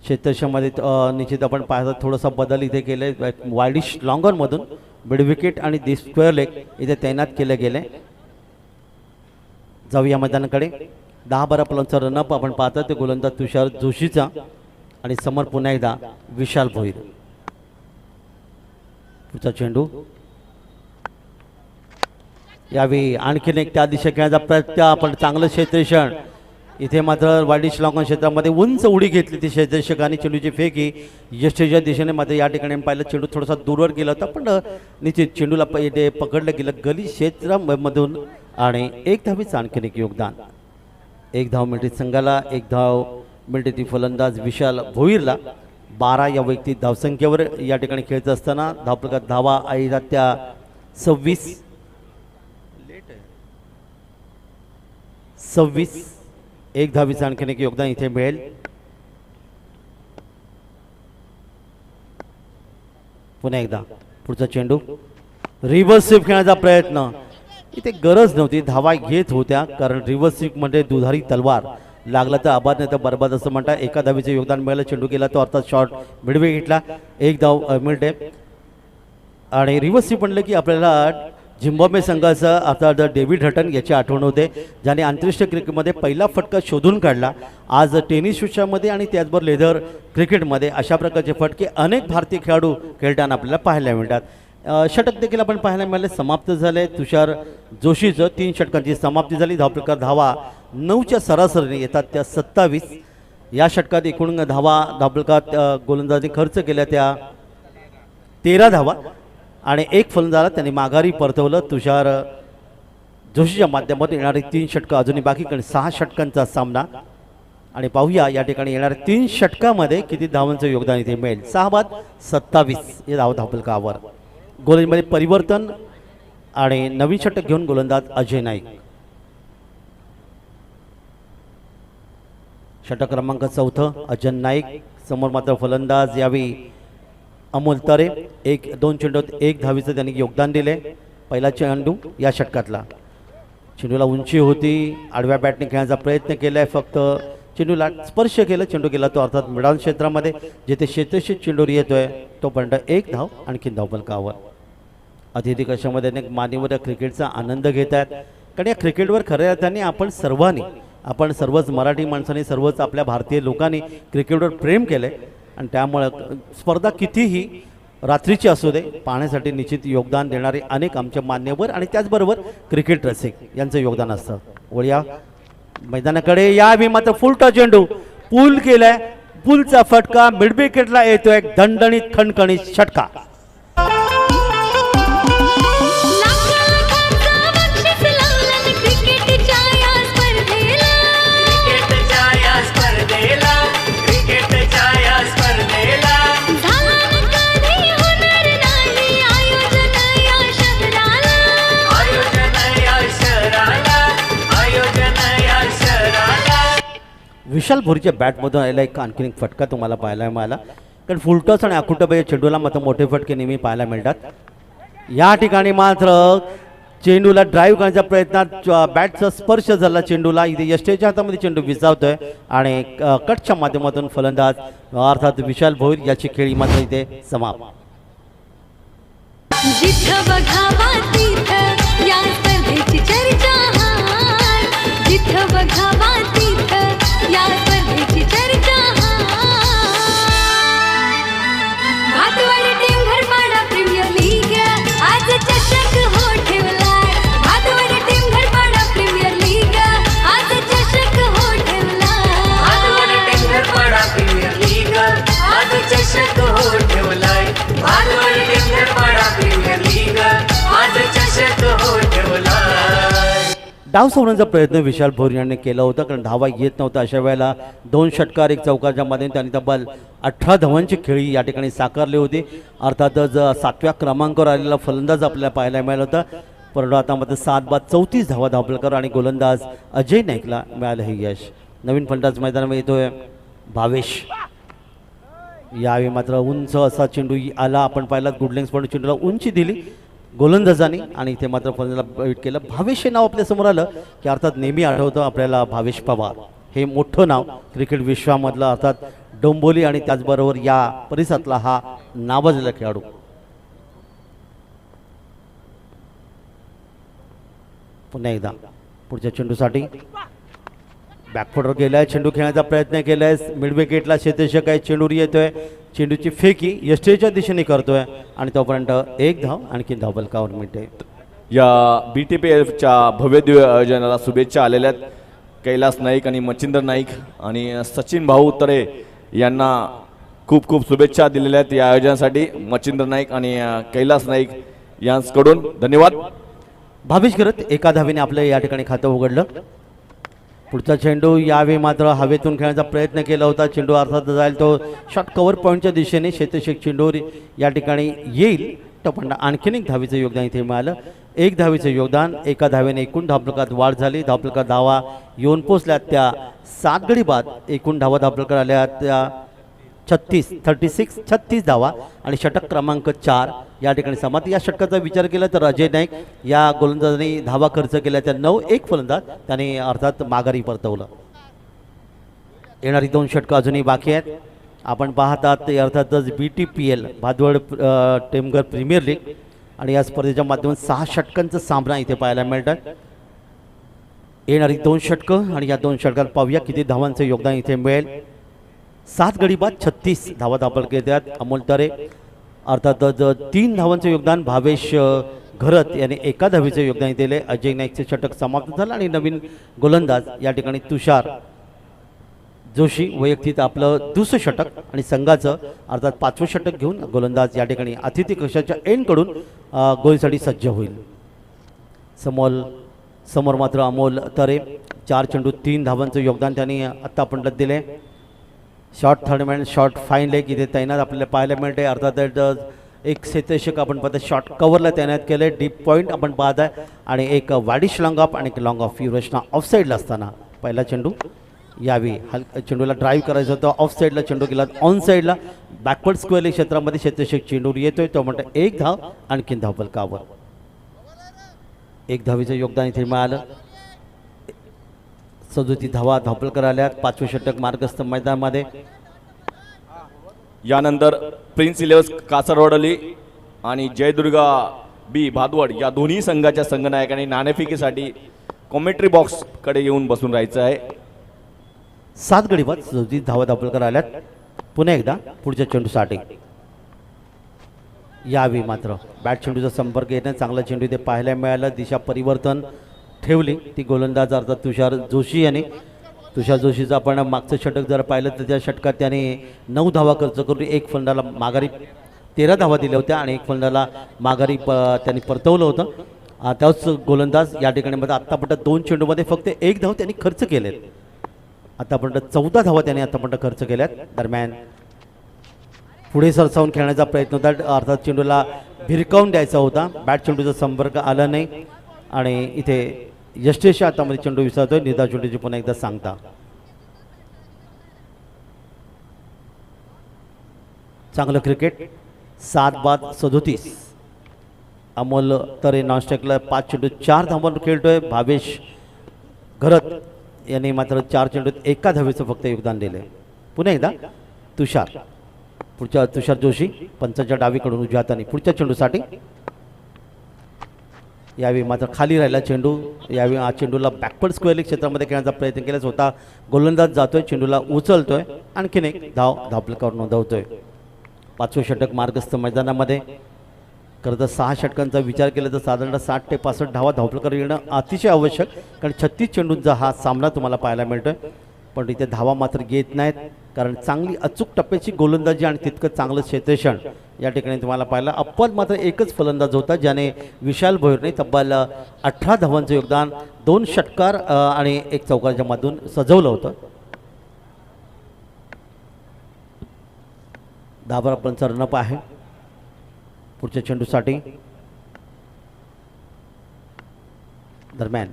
क्षेत्रक्षमध्ये निश्चित आपण पाहतो थोडासा बदल इथे केले. वाईडिश लॉंगॉनमधून मिड विकेट आणि दी स्क्वेअर लेग इथे तैनात केले गेले. जाऊया मैदानाकडे. 10-12 प्लनचा रनअप आपण पाहतो ते गोलंदाज तुषार जोशीचा आणि समोर पुन्हा एकदा विशाल भोईर. पुढचा चेंडू यावेळी आणखीन एक त्या दिशेने खेळायचा प्रयत्न. आपण चांगलं क्षेत्ररक्षण इथे मात्र वाईडिश लॉंगॉन क्षेत्रामध्ये उंच उडी घेतली ती क्षेत्ररक्षकांनी. चेंडूची फेक ही यशच्या दिशेने मात्र या ठिकाणी पाहिलं चेंडू थोडासा दूरवर गेला होता, पण निश्चित चेंडूला इथे पकडलं गेलं गली क्षेत्रामधून आणि एक धावीचं आणखीन एक योगदान. 1 धाव मिळते संघाला, 1 धाव मिळते ती फलंदाज विशाल भोईरला. 12 या वैयक्तिक धावसंख्येवर या ठिकाणी खेळत असताना धावफलकात धावा आहेत त्या 26. 1 धावीचं आणखीन एक योगदान इथे मिळेल. पुन्हा एकदा पुढचा चेंडू रिव्हर्स स्वीप खेळण्याचा प्रयत्न. इथे गरज नव्हती, धावा घेत होत्या कारण रिव्हर्स स्वीप म्हणजे दुधारी तलवार. लागला तर आबाद नाही तर बरबाद असं म्हणतात. 1 धावीचं योगदान मिळालं. चेंडू गेला तो अर्थात शॉर्ट मिड विकेटला. 1 धाव मिळते. आणि रिव्हर्स स्वीप म्हणलं की आपल्याला झिम्बाब्वे संघाचा आता डेव्हिड हटन याची आठवण होते, ज्याने आंतरराष्ट्रीय क्रिकेटमध्ये पहिला फटका शोधून काढला. आज टेनिस विश्वामध्ये आणि त्याचबरोबर लेदर क्रिकेटमध्ये अशा प्रकारचे फटके अनेक भारतीय खेळाडू खेळताना आपल्याला पाहायला मिळतात. षटक देखील आपण पाहायला मिळाले. समाप्त झाले तुषार जोशीचं 3 षटकांची समाप्ती झाली. धावप्रकार धावा 9च्या सरासरीने येतात त्या 27. या षटकात एकूण धावप्रकारात गोलंदाजी खर्च केल्या त्या 13 धावा आणि 1 फलंदाजाला त्यांनी माघारी परतवलं. तुषार जोशीच्या माध्यमातून येणारी 3 षटकं अजूनही बाकी, कारण 6 षटकांचा सामना. आणि पाहूया या ठिकाणी येणाऱ्या 3 षटकामध्ये किती धावांचं योगदान इथे मिळेल. 6 बाद 27 हे धावफलकावर. गोलंदाजीमध्ये परिवर्तन आणि नवीन षटक घेऊन गोलंदाज अजय नाईक. षटक क्रमांक 4 अजय नाईक. समोर मात्र फलंदाज यावेळी अमोल तरे. 1-2 चेंडूत 1 धावीचं त्यांनी योगदान दिले. पहिला चेंडू या षटकातला. चेंडूला उंची होती, आडव्या बॅटने खेळण्याचा प्रयत्न केलाय, फक्त चेंडूला स्पर्श केलं. चेंडू गेला तो अर्थात मिडॉन क्षेत्रामध्ये, जिथे क्षेत्रशीत चेंडूवर येतोय तोपर्यंत 1 धाव आणखीन धावफलकावर. अतिथी कशामध्ये अनेक मान्यवर या क्रिकेटचा आनंद घेत आहेत, कारण या क्रिकेटवर खऱ्या अर्थाने आपण सर्वच मराठी माणसांनी, सर्वच आपल्या भारतीय लोकांनी क्रिकेटवर प्रेम केलंय. आणि त्यामुळे स्पर्धा कितीही रात्रीची असू दे, पाहण्यासाठी निश्चित योगदान देणारे अनेक आमचे मान्यवर आणि त्याचबरोबर क्रिकेट रसिक यांचं योगदान असतं. वळूया मैदानाकडे. यावेळी मात्र फुलटा चेंडू पूल केलाय. पूलचा फटका मिड विकेटला येतोय. दणदणीत खणखणीत षटका. विशाल भोईरच्या बॅटमधून आलेला एक आणखीन एक फटका तुम्हाला पाहायला मिळाला, कारण फुलटॉस आणि आकुटाबाई चेंडूला मात्र मोठे फटके नेहमी पाहायला मिळतात. या ठिकाणी मात्र चेंडूला ड्राईव्ह करण्याच्या प्रयत्नात बॅटचा स्पर्श झाला चेंडूला. इथे यष्टेच्या हातामध्ये चेंडू विसावतोय आणि कटच्या माध्यमातून फलंदाज अर्थात विशाल भोईर याची खेळी मात्र इथे समाप्त. जिथं बघावा तिथं या स्पर्धेची चर्चा हाय. जिथं बघावा तिथं या स्पर्धेची चर्चा हाय. भातवाडी टीम घरपाडा प्रीमियर लीग आज चषक हो ठेवलाय. भातवाडी टीम घरपाडा प्रीमियर लीग आज चषक हो ठेवलाय. भादवड टेंगरपाडा प्रीमियर लीग आज चषक हो ठेवलाय. भादवड टेंगरपाडा प्रीमियर लीग आज चषक हो ठेवलाय. डाव सोडण्याचा प्रयत्न विशाल भोईर यांनी केला होता कारण धावा येत नव्हता. अशा वेळेला 2 षटकार 1 चौकाच्या माध्यमातून त्यांनी तब्बल 18 धावांची खेळी या ठिकाणी साकारली होती. अर्थातच 7व्या क्रमांकावर आलेला फलंदाज आपल्याला पाहायला मिळाला होता. परंतु आता मात्र 7 बाद 34 धावा धावपलकर आणि गोलंदाज अजय नाईकला मिळालं हे यश. नवीन फलंदाज मैदानामध्ये येतोय भावेश. यावेळी मात्र उंच असा चेंडू आला. आपण पाहिला गुडलेन्स पण चेंडूला उंची दिली गोलंदाजांनी आणि इथे मात्र फलंदाजाला बैट केलं. भावेश हे नाव आपल्या समोर आलं की अर्थात नेहमी आठवतं आपल्याला भावेश पवार हे मोठं नाव क्रिकेट विश्वामधलं अर्थात डोंबोली आणि त्याचबरोबर या परिसरातला हा नावाजलेला खेळाडू. पुन्हा एकदा पुढच्या चेंडूसाठी बॅकफुटवर गेलाय. चेंडू खेळण्याचा प्रयत्न केलाय. मिड विकेटला क्षेत्ररक्षक आहे. चेंडू येतोय. चेंडूची फेकी यष्टेच्या दिशेने करतोय आणि तोपर्यंत 1 धाव आणखी धावपलकावर मिळते. या BTPLच्या भव्य दिव्य आयोजनाला शुभेच्छा आलेल्या आहेत. कैलास नाईक आणि मच्छिंद्र नाईक आणि सचिन भाऊ तरे यांना खूप खूप शुभेच्छा दिलेल्या आहेत या आयोजनासाठी. मच्छिंद्र नाईक आणि कैलास नाईक यांकडून धन्यवाद. भावेश करत एका धावेने आपलं या ठिकाणी खातं उघडलं. पुढचा चेंडू यावेळी मात्र हवेतून खेळण्याचा प्रयत्न केला होता. चेंडू अर्थात जाईल तो शॉट कव्हर पॉईंटच्या दिशेने क्षेत्ररक्षक चेंडूवर या ठिकाणी येईल. तो पण आणखीन 1 धावेचं योगदान इथे मिळालं. 1 धावेचं योगदान. एका धावेने एकूण धावपलकात वाढ झाली. धावपलकात धावा येऊन पोचल्या त्या 7 गडी बाद. एकूण धावा धावपलकात आल्या त्या 36 धावा आणि षटक क्रमांक 4 या ठिकाणी समाप्त. या षटकाचा विचार केला तर अजय नाईक या गोलंदाजांनी धावा खर्च केल्या त्या 9-1 फलंदाज त्याने अर्थात माघारी परतवलं. येणारी 2 षटकं अजूनही बाकी आहेत. आपण पाहतात ते अर्थातच BTPL Bhadwad Temghar premier league आणि या स्पर्धेच्या माध्यमातून 6 षटकांचा सामना इथे पाहायला मिळतात. येणारी 2 षटकं आणि या 2 षटकात पाहूया किती धावांचं योगदान इथे मिळेल. 7 गडी बाद 36 धावा धावपलके येतात. अमोल तरे अर्थातच 3 धावांचं योगदान. भावेश घरत याने 1 धावेचं योगदान दिले. अजय नाईकचे षटक समाप्त झालं आणि नवीन गोलंदाज या ठिकाणी तुषार जोशी वैयक्तिक आपलं 200 षटक आणि संघाचं अर्थात 5वं षटक घेऊन गोलंदाज या ठिकाणी अतिथी कक्षाच्या एंडकडून गोलसाठी सज्ज होईल. समोर मात्र अमोल तरे 4 चेंडू 3 धावांचं योगदान त्यांनी आत्तापर्यंत दिले. Short third man short fine leg इथे तैनात आपल्याला पाहायला मिळते. अर्थात एक क्षेत्ररक्षक आपण पाहतो शॉर्ट कव्हरला तैनात केले. डीप पॉईंट आपण पाहत आहे आणि एक वाडिश लॉंग ऑफ आणि एक लॉंग ऑफ. ही रचना ऑफ साईडला असताना पहिला चेंडू यावेळी चेंडूला ड्राईव्ह करायचं होतं. ऑफ साईडला चेंडू गेला. ऑन साईडला बॅकवर्ड स्क्वेअर क्षेत्रामध्ये क्षेत्ररक्षक चेंडू येतोय. तो म्हणतो 1 धाव आणखीन धावपलकावर. 1 धावेचं योगदान इथे मिळालं. 37 धावा धावपलकर आल्यात. 5वं षटक मार्गस्थ मैदानामध्ये. यानंतर प्रिन्स इलेव्हन्स कासरवडली आणि जयदुर्गा B भादवड या दोन्ही संघाच्या संघनायकांनी नाणेफेकीसाठी कॉमेंट्री बॉक्सकडे येऊन बसून राहायचं आहे. 7 गडी बाद 37 धावा धावपलकर आल्यात. पुन्हा एकदा पुढच्या चेंडूसाठी यावेळी मात्र बॅट चेंडूचा संपर्क येणं चांगला चेंडू इथे पाहायला मिळालं. दिशा परिवर्तन ठेवली ती गोलंदाज अर्थात तुषार जोशी याने. तुषार जोशीचं आपण मागचं षटक जर पाहिलं तर त्या षटकात त्याने 9 धावा खर्च करून 1 फलंदाला माघारी 13 धावा दिल्या होत्या आणि 1 फलंदाला माघारी त्यांनी परतवलं होतं. त्याच गोलंदाज या ठिकाणी मध्ये आत्तापर्यंत 2 चेंडूमध्ये फक्त 1 धाव त्यांनी खर्च केलेत. आतापर्यंत 14 धावा त्यांनी आतापर्यंत खर्च केल्यात. दरम्यान पुढे सरसावून खेळण्याचा प्रयत्न होता. अर्थात चेंडूला भिरकावून द्यायचा होता. बॅट चेंडूचा संपर्क आला नाही आणि इथे यष्टेच्या हातामध्ये चेंडू विसरतोय. निदा चेंडूची पुन्हा एकदा सांगता. चांगलं क्रिकेट. 7 बाद 37 अमोल तरे नॉनस्ट्राईकला 5 चेंडू 4 धावांवर खेळतोय. भावेश घरत यांनी मात्र 4 चेंडूत 1 धावेचं फक्त योगदान दिले. पुन्हा एकदा तुषार, पुढच्या तुषार जोशी पंचांच्या डावीकडून उजव्या हाताने पुढच्या चेंडूसाठी. यावेळी मात्र खाली राहिला चेंडू. यावेळी हा चेंडूला बॅकवर्ड स्क्वेअर लेग क्षेत्रामध्ये खेळण्याचा प्रयत्न केला. स्वतः गोलंदाज जातोय, चेंडूला उचलतोय, आणखीन एक धावफलकावर नोंदवतोय. 5वं षटक मार्गस्थ मैदानामध्ये. खरं तर 6 षटकांचा विचार केला तर साधारणतः 60 ते 65 धावा धावफलकावर येणं अतिशय आवश्यक, कारण 36 चेंडूंचा हा सामना तुम्हाला पाहायला मिळतोय. पण इथे धावा मात्र येत नाहीत, कारण चांगली अचूक टप्प्याची गोलंदाजी आणि तितकं चांगलं क्षेत्ररक्षण या ठिकाणी तुम्हाला पाहिलं. अव्वल मात्र एकच फलंदाज होता ज्याने विशाल भोईरने तब्बल 18 धावांचं योगदान 2 षटकार आणि 1 चौकाराच्या मधून सजवलं होतं. 10 रनचा रनअप आहे पुढच्या चेंडूसाठी. दरम्यान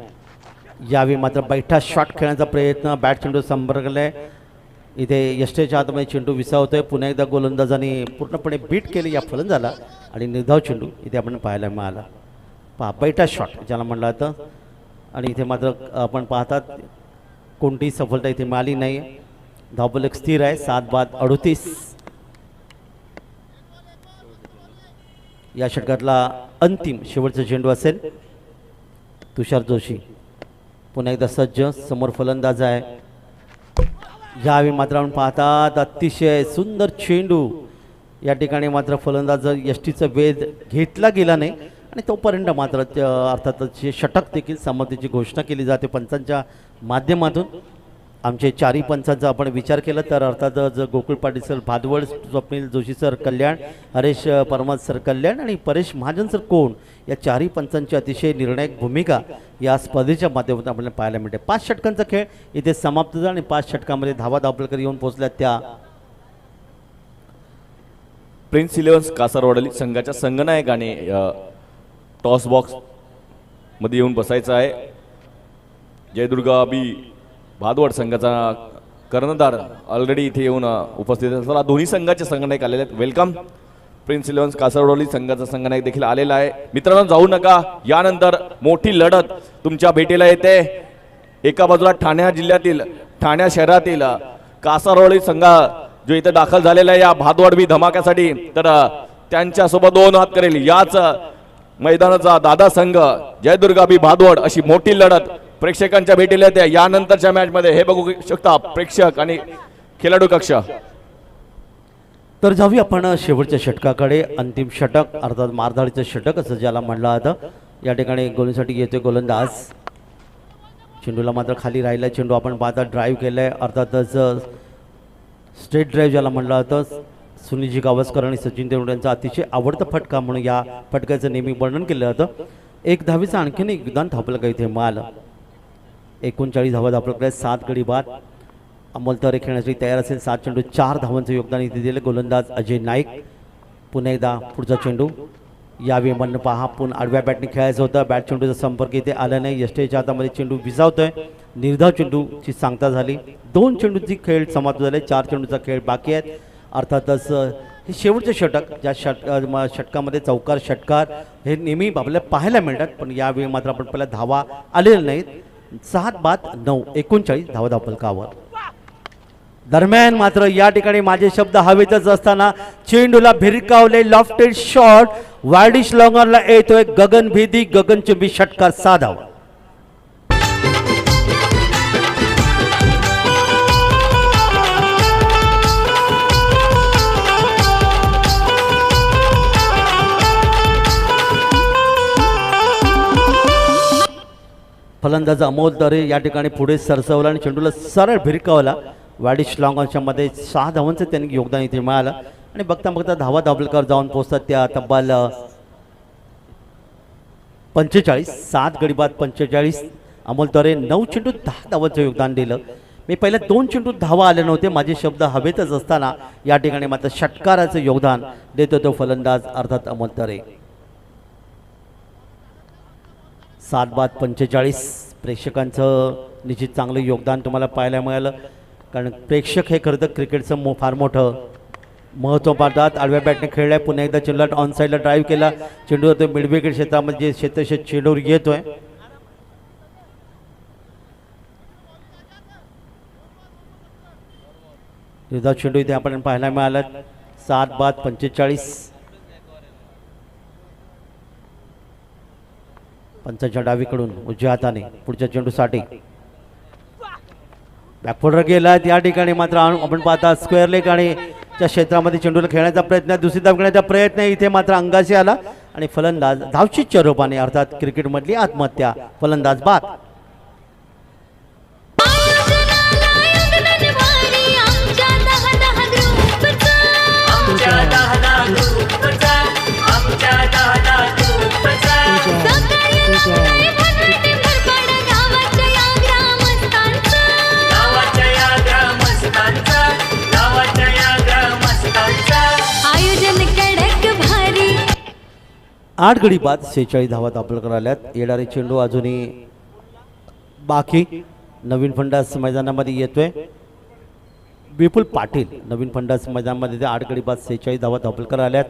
यावेळी मात्र बैठा शॉट खेळण्याचा प्रयत्न, बॅट चेंडू संपर्कले. इथे यष्टेच्या हातामध्ये चेंडू विसावतोय. पुन्हा एकदा गोलंदाजाने पूर्णपणे बीट केले या फलंदाजाला आणि निर्धाव चेंडू इथे आपण पाहायला मिळाला. पहा बैठा शॉट ज्याला म्हणलं जातं. आणि इथे मात्र आपण पाहतात कोणतीही सफलता इथे मिळाली नाही. धावफलक स्थिर आहे. 7 बाद 38. या षटकातला अंतिम शेवटचा चेंडू असेल. तुषार जोशी पुन्हा एकदा सज्ज, समोर फलंदाज आहे. यावेळी मात्र आपण पाहतात अतिशय सुंदर चेंडू. या ठिकाणी मात्र फलंदाज यष्टीचा वेध घेतला गेला नाही आणि तोपर्यंत मात्र अर्थातच षटक देखील समाप्तीची घोषणा केली जाते पंचांच्या माध्यमातून. आमचे 4ही पंचांचा आपण विचार केला तर अर्थातच गोकुळ पाटील सर भादवड, स्वप्नील जोशी सर कल्याण, हरेश परमार सर कल्याण आणि परेश महाजन सर कोण या 4ही पंचांची अतिशय निर्णायक भूमिका या स्पर्धेच्या माध्यमातून आपल्याला पाहायला मिळते. 5 षटकांचा खेळ इथे समाप्त झाला आणि 5 षटकामध्ये धावा धावफलकर येऊन पोहोचल्या. त्या प्रिन्स इलेव्हन्स कासारवाडली संघाच्या संघनायकाने टॉस बॉक्स मध्ये येऊन बसायचं आहे. जयदुर्गा बी भादवड संघाचा कर्णधार ऑलरेडी इथे येऊन उपस्थित असताना दोन्ही संघाचे संघनायक आलेले आहेत. वेलकम. प्रिन्स इलेव्हन्स कासारवाडली संघाचा संघनायक देखील आलेला आहे. मित्रांनो जाऊ नका, यानंतर मोठी लढत तुमच्या भेटीला येते. एका बाजूला ठाणे जिल्ह्यातील ठाणे शहरातील कासारवाडली संघ जो इथे दाखल झालेला आहे या भादवड बी धमाक्यासाठी, तर त्यांच्यासोबत 2 हात करेल याच मैदानाचा दादा संघ जयदुर्गा बी भादवड. अशी मोठी लढत प्रेक्षकांच्या भेटीला येते यानंतरच्या मॅच मध्ये. हे बघू शकता प्रेक्षक आणि खेळाडू कक्ष. तर जाऊया आपण शेवटच्या षटकाकडे. अंतिम षटक अर्थात मारधाडीचं षटक असं ज्याला म्हणलं जातं. या ठिकाणी गोलंदाजीसाठी येतोय गोलंदाज. चेंडूला मात्र खाली राहिला चेंडू आपण पाहता ड्राईव्ह केलाय. अर्थातच स्ट्रेट ड्राईव्ह ज्याला म्हणलं जातं. सुनीलजी गावस्कर आणि सचिन तेंडुलकर यांचा अतिशय आवडता फटका म्हणून या फटक्याचं नेहमी वर्णन केलं जातं. 1 धावेचं आणखीन एक योगदान धावफलक इथे मिळालं. 39 धावा धावफलक, 7 गडी बाद. अमोल तरे खेळण्यासाठी तयार असेल. 7 चेंडू 4 धावांचं योगदान इथे दिले. गोलंदाज अजय नाईक. पुन्हा एकदा पुढचा चेंडू. यावेळी म्हणणं पहा पुन्हा आडव्या बॅटने खेळायचं होतं. बॅट चेंडूचा संपर्क इथे आला नाही. यष्टेच्या हातामध्ये चेंडू विसावतोय. निर्धाव चेंडूची सांगता झाली. 2 चेंडूची खेळ समाप्त झाले. 4 चेंडूचा खेळ बाकी आहेत. अर्थातच हे शेवटचे षटक ज्या षटकामध्ये चौकार षटकार हे नेहमी आपल्याला पाहायला मिळतात, पण यावेळी मात्र आपण पहिल्या धावा आलेल्या नाहीत. 7 बाद 9 39 धावा धावफलकावर. दरम्यान मात्र या ठिकाणी माझे शब्द हवेतच असताना चेंडूला भिरकावले लॉफ्टेड शॉट. वार्डिश लॉंगरला येतोय गगनभेदी गगनचुंबी षटकार. 6 धावा. फलंदाज अमोल तरे या ठिकाणी पुढे सरसवला आणि चेंडूला सरळ भिरकावला. वाडिश लॉंगॉनच्या मध्ये 6 धावांचं त्यांनी योगदान इथे मिळालं आणि बघता बघता धावा धावफलकावर जाऊन पोहोचतात त्या तब्बल 45. 7 गडी बाद 45. अमोल तरे 9 चेंडू 10 धावांचं योगदान दिलं. मी पहिल्या 2 चेंडू धावा आले नव्हते. माझे शब्द हवेतच असताना या ठिकाणी मात्र षटकाराचं योगदान देतो तो फलंदाज अर्थात अमोल तरे. 7 बाद 45. प्रेक्षकांचं निश्चित चांगलं योगदान तुम्हाला पाहायला मिळालं, कारण प्रेक्षक हे खरं तर क्रिकेटचं फार मोठं महत्व पाहतात. आडव्या बॅटने खेळलाय. पुन्हा एकदा चेंडूला ऑन साईडला ड्राईव्ह केला. चेंडू होतो मिडविकेट क्षेत्रामध्ये जे चेंडूवर येतोय. विधात चेंडू इथे आपण पाहायला मिळाला. 7 बाद 45. पंचाच्या डावीकडून उजव्या हाताने पुढच्या चेंडूसाठी बॅकफुटर गेला. या ठिकाणी मात्र आपण पाहता स्क्वेअर लेग आणि त्या क्षेत्रामध्ये चेंडूला खेळण्याचा प्रयत्न, दुसरी धाव घेण्याचा प्रयत्न इथे मात्र अंगाशी आला आणि फलंदाज धावशीच्या रूपाने अर्थात क्रिकेटमधली आत्महत्या. फलंदाज बाद. आयोजन कडक भारी. 8 गडी बाद 46 धावा दाखल कराल्यात. येणारे चेंडू अजूनही बाकी. नवीन फंडास मैदानामध्ये येतोय विपुल पाटील. नवीन फंडास मैदानामध्ये ते 8 गडी बाद 46 धावा दाखल कराल्यात.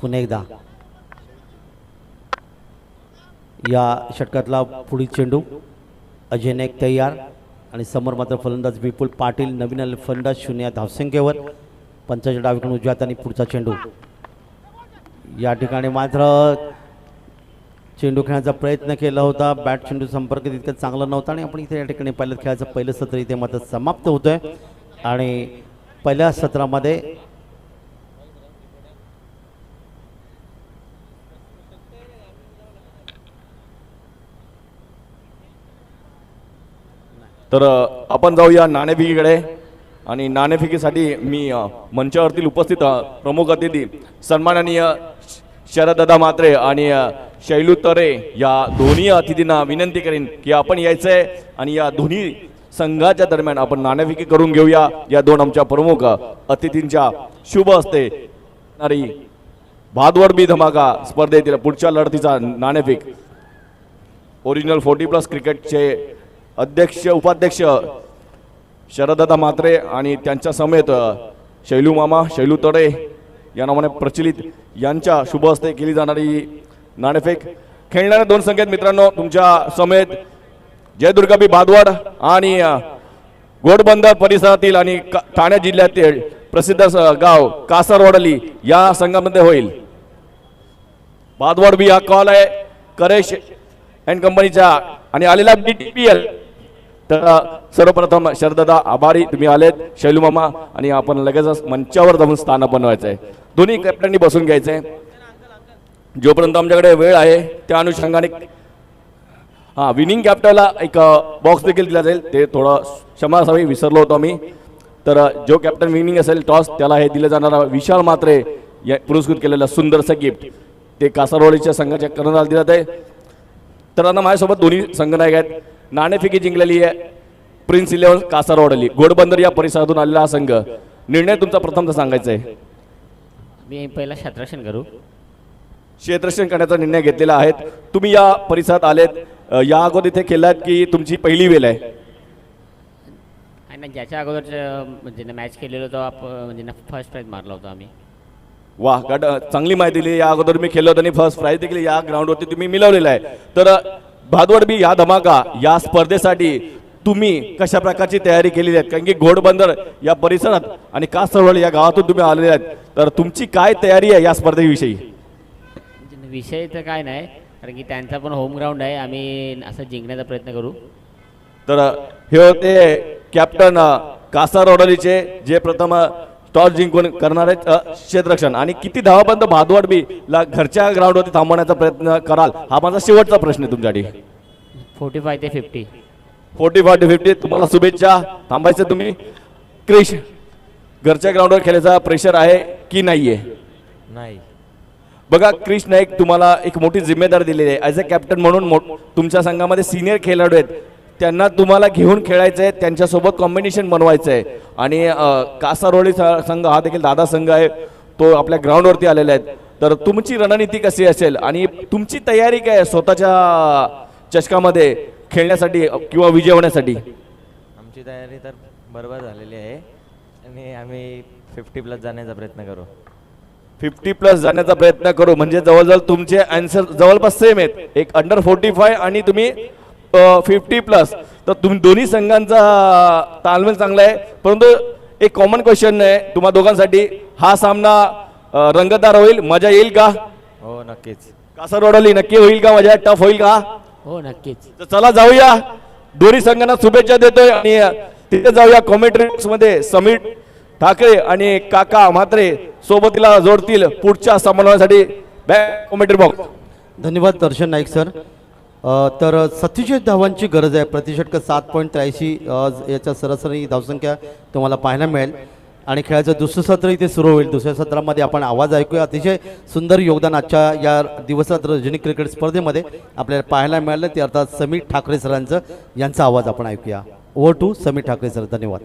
पुन्हा एकदा या षटकातला पुढील चेंडू अजय नाईक तयार आणि समोर मात्र फलंदाज विपुल पाटील. नवीन फलंदाज 0 धावसंख्येवर. पंचाच्या डावीकडून उजव्या हाताने पुढचा चेंडू. या ठिकाणी मात्र चेंडू खेळण्याचा प्रयत्न केला होता. बॅट चेंडू संपर्क तितकं चांगला नव्हता आणि आपण इथे या ठिकाणी पहिलं खेळाचं पहिलं सत्र इथे मात्र समाप्त होतंय. आणि पहिल्या सत्रामध्ये तर आपण जाऊया नाणेफेकीकडे. आणि नाणेफेकीसाठी मी मंचावरती उपस्थित प्रमुख अतिथी सन्माननीय शरददादा म्हात्रे आणि शैलू तरे या दोन्ही अतिथींना विनंती करेन की आपण यायचंय आणि या दोन्ही संघाच्या दरम्यान आपण नाणेफेकी करून घेऊया. या दोन आमच्या प्रमुख अतिथींच्या शुभ हस्ते भादवड बी धमाका स्पर्धेतील पुढच्या लढतीचा नाणेफेक ओरिजिनल 40+ क्रिकेटचे अध्यक्ष उपाध्यक्ष शरददादा म्हात्रे आणि त्यांच्या समेत शैलू मामा शैलू तडे या नावाने प्रचलित यांच्या शुभ हस्ते केली जाणारी नाणेफेक. खेळणाऱ्या दोन संख्येत मित्रांनो तुमच्या समेत जयदुर्गाबी भादवड आणि घोडबंदर परिसरातील आणि ठाणे जिल्ह्यातील प्रसिद्ध गाव कासारवडली या संघामध्ये होईल. भादवड बी हा कॉल आहे करेश अँड कंपनीचा आणि आलेला BTPL. तर सर्वप्रथम शरददा आभारी तुम्ही आलेत शैलू मामा आणि आपण लगेचच मंचावर जाऊन स्थान बनवायचं आहे. दोन्ही कॅप्टननी बसून घ्यायचंय. जोपर्यंत आमच्याकडे वेळ आहे त्या अनुषंगाने विनिंग कॅप्टनला एक बॉक्स देखील दिला जाईल. ते थोडं क्षमा असावी विसरलो होतो आम्ही. तर जो कॅप्टन विनिंग असेल टॉस त्याला हे दिलं जाणारा विशाल म्हात्रे या पुरस्कृत केलेलं सुंदरसं गिफ्ट ते कासारवाडीच्या संघाच्या कर्णधाराला दिलं आहे. तर आता माझ्यासोबत दोन्ही संघनायक आहेत. नाणेफेकी जिंकलेली आहे प्रिन्स 11 कासारवाडली घोडबंदर या परिसरातून आलेला हा संघ. निर्णय तुमचा प्रथम तर सांगायचा आहे. मी पहिला क्षेत्ररक्षण करू. क्षेत्ररक्षण करण्याचा निर्णय घेतलेला आहे. तुम्ही या परिसरात आलेत या अगोदर इथे केलात की तुमची पहिली वेळ आहे. आणि ज्याच्या अगोदर म्हणजे मॅच केलेलो तो म्हणजे फर्स्ट प्राइज मारला होता आम्ही. वा चांगली माहिती दिली. या अगोदर मी खेळलो आणि फर्स्ट प्राइज देखील या ग्राउंडवरती तुम्ही मिळवलेला आहे. तर भादवड बी या धमाका या स्पर्धेसाठी तुम्ही कशा प्रकारची तयारी केलेली आहे कारण की घोडबंदर या परिसरात आणि कासारवड या गावातून तुम्ही आलेले आहेत. तर तुमची काय तयारी आहे या स्पर्धेविषयी. विषय तर काय नाही कारण की त्यांचा पण होम ग्राउंड आहे. आम्ही असं जिंकण्याचा प्रयत्न करू. तर हे होते कॅप्टन कासारवडलीचे जे प्रथम टॉस जिंकून करणारे क्षेत्ररक्षण. आणि किती धावापर्यंत भादवड बी ला घरच्या ग्राउंडवरती थांबवण्याचा प्रयत्न कराल हा माझा शेवटचा प्रश्न आहे तुमच्यासाठी. 45 ते 50. 45 ते 50 तुम्हाला शुभेच्छा. थांबायचं तुम्ही. क्रिश घरच्या ग्राउंडवर खेळायचा प्रेशर आहे की नाहीये. नाही बघा क्रिश नाईक तुम्हाला एक मोठी जिम्मेदारी दिलेली आहे. ॲज अ कॅप्टन म्हणून तुमच्या संघामध्ये सिनियर खेळाडू आहेत त्यांना तुम्हाला घेऊन खेळायचं आहे त्यांच्यासोबत कॉम्बिनेशन बनवायचं आहे. आणि कासारवडी संघ हा देखील दादा संघ आहे तो आपल्या ग्राउंडवरती आलेला आहे. तर तुमची रणनीती कशी असेल आणि तुमची तयारी काय आहे स्वतःच्या चषकामध्ये खेळण्यासाठी किंवा विजय होण्यासाठी. आमची तयारी तर बरोबर झालेली आहे. आणि आम्ही 50+ जाण्याचा प्रयत्न करू. 50+ जाण्याचा प्रयत्न करू. म्हणजे जवळजवळ तुमचे आन्सर जवळपास सेम आहेत. एक अंडर 45 आणि तुम्ही 50+. तर तुम्ही दोन्ही संघांचा ताळमेळ चांगला आहे. परंतु एक कॉमन क्वेश्चन आहे तुम्हा दोघांसाठी. हा सामना रंगतदार होईल, मजा येईल का? हो नक्कीच. कासरवाडली नक्की होईल का? मजा टफ होईल का? हो नक्कीच. तर चला जाऊया. दोन्ही संघांना शुभेच्छा देतोय आणि तिथे जाऊया कॉमेंट्री मध्ये समीर ठाकरे आणि काका म्हात्रे सोबतीला जोडतील पुढच्या सामन्यासाठी. Back commentary box. धन्यवाद दर्शन नाईक सर. तर 37 धावांची गरज आहे. प्रतिषटक 7.83 याच्या सरासरी धावसंख्या तुम्हाला पाहायला मिळेल. आणि खेळाचं दुसरं सत्र इथे सुरू होईल. दुसऱ्या सत्रामध्ये आपण आवाज ऐकूया. अतिशय सुंदर योगदान आजच्या या दिवसात रजनी क्रिकेट स्पर्धेमध्ये आपल्याला पाहायला मिळालं. ते अर्थात समीर ठाकरे सरांचं यांचा आवाज आपण ऐकूया. Over to Sameer Thackeray sir. धन्यवाद.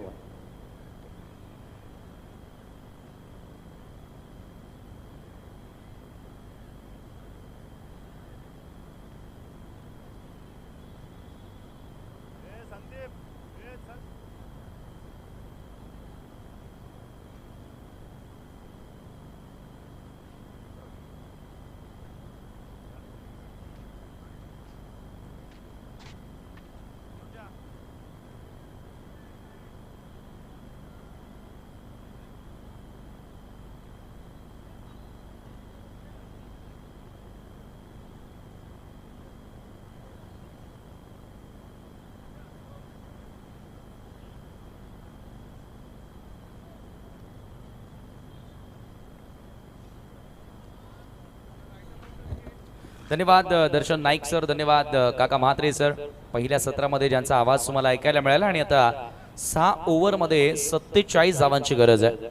धन्यवाद दर्शन नाईक सर. धन्यवाद काका म्हात्रे सर. पहिल्या सत्रामध्ये ज्यांचा आवाज तुम्हाला ऐकायला मिळाला. आणि आता 6 ओव्हरमध्ये 47 धावांची गरज आहे.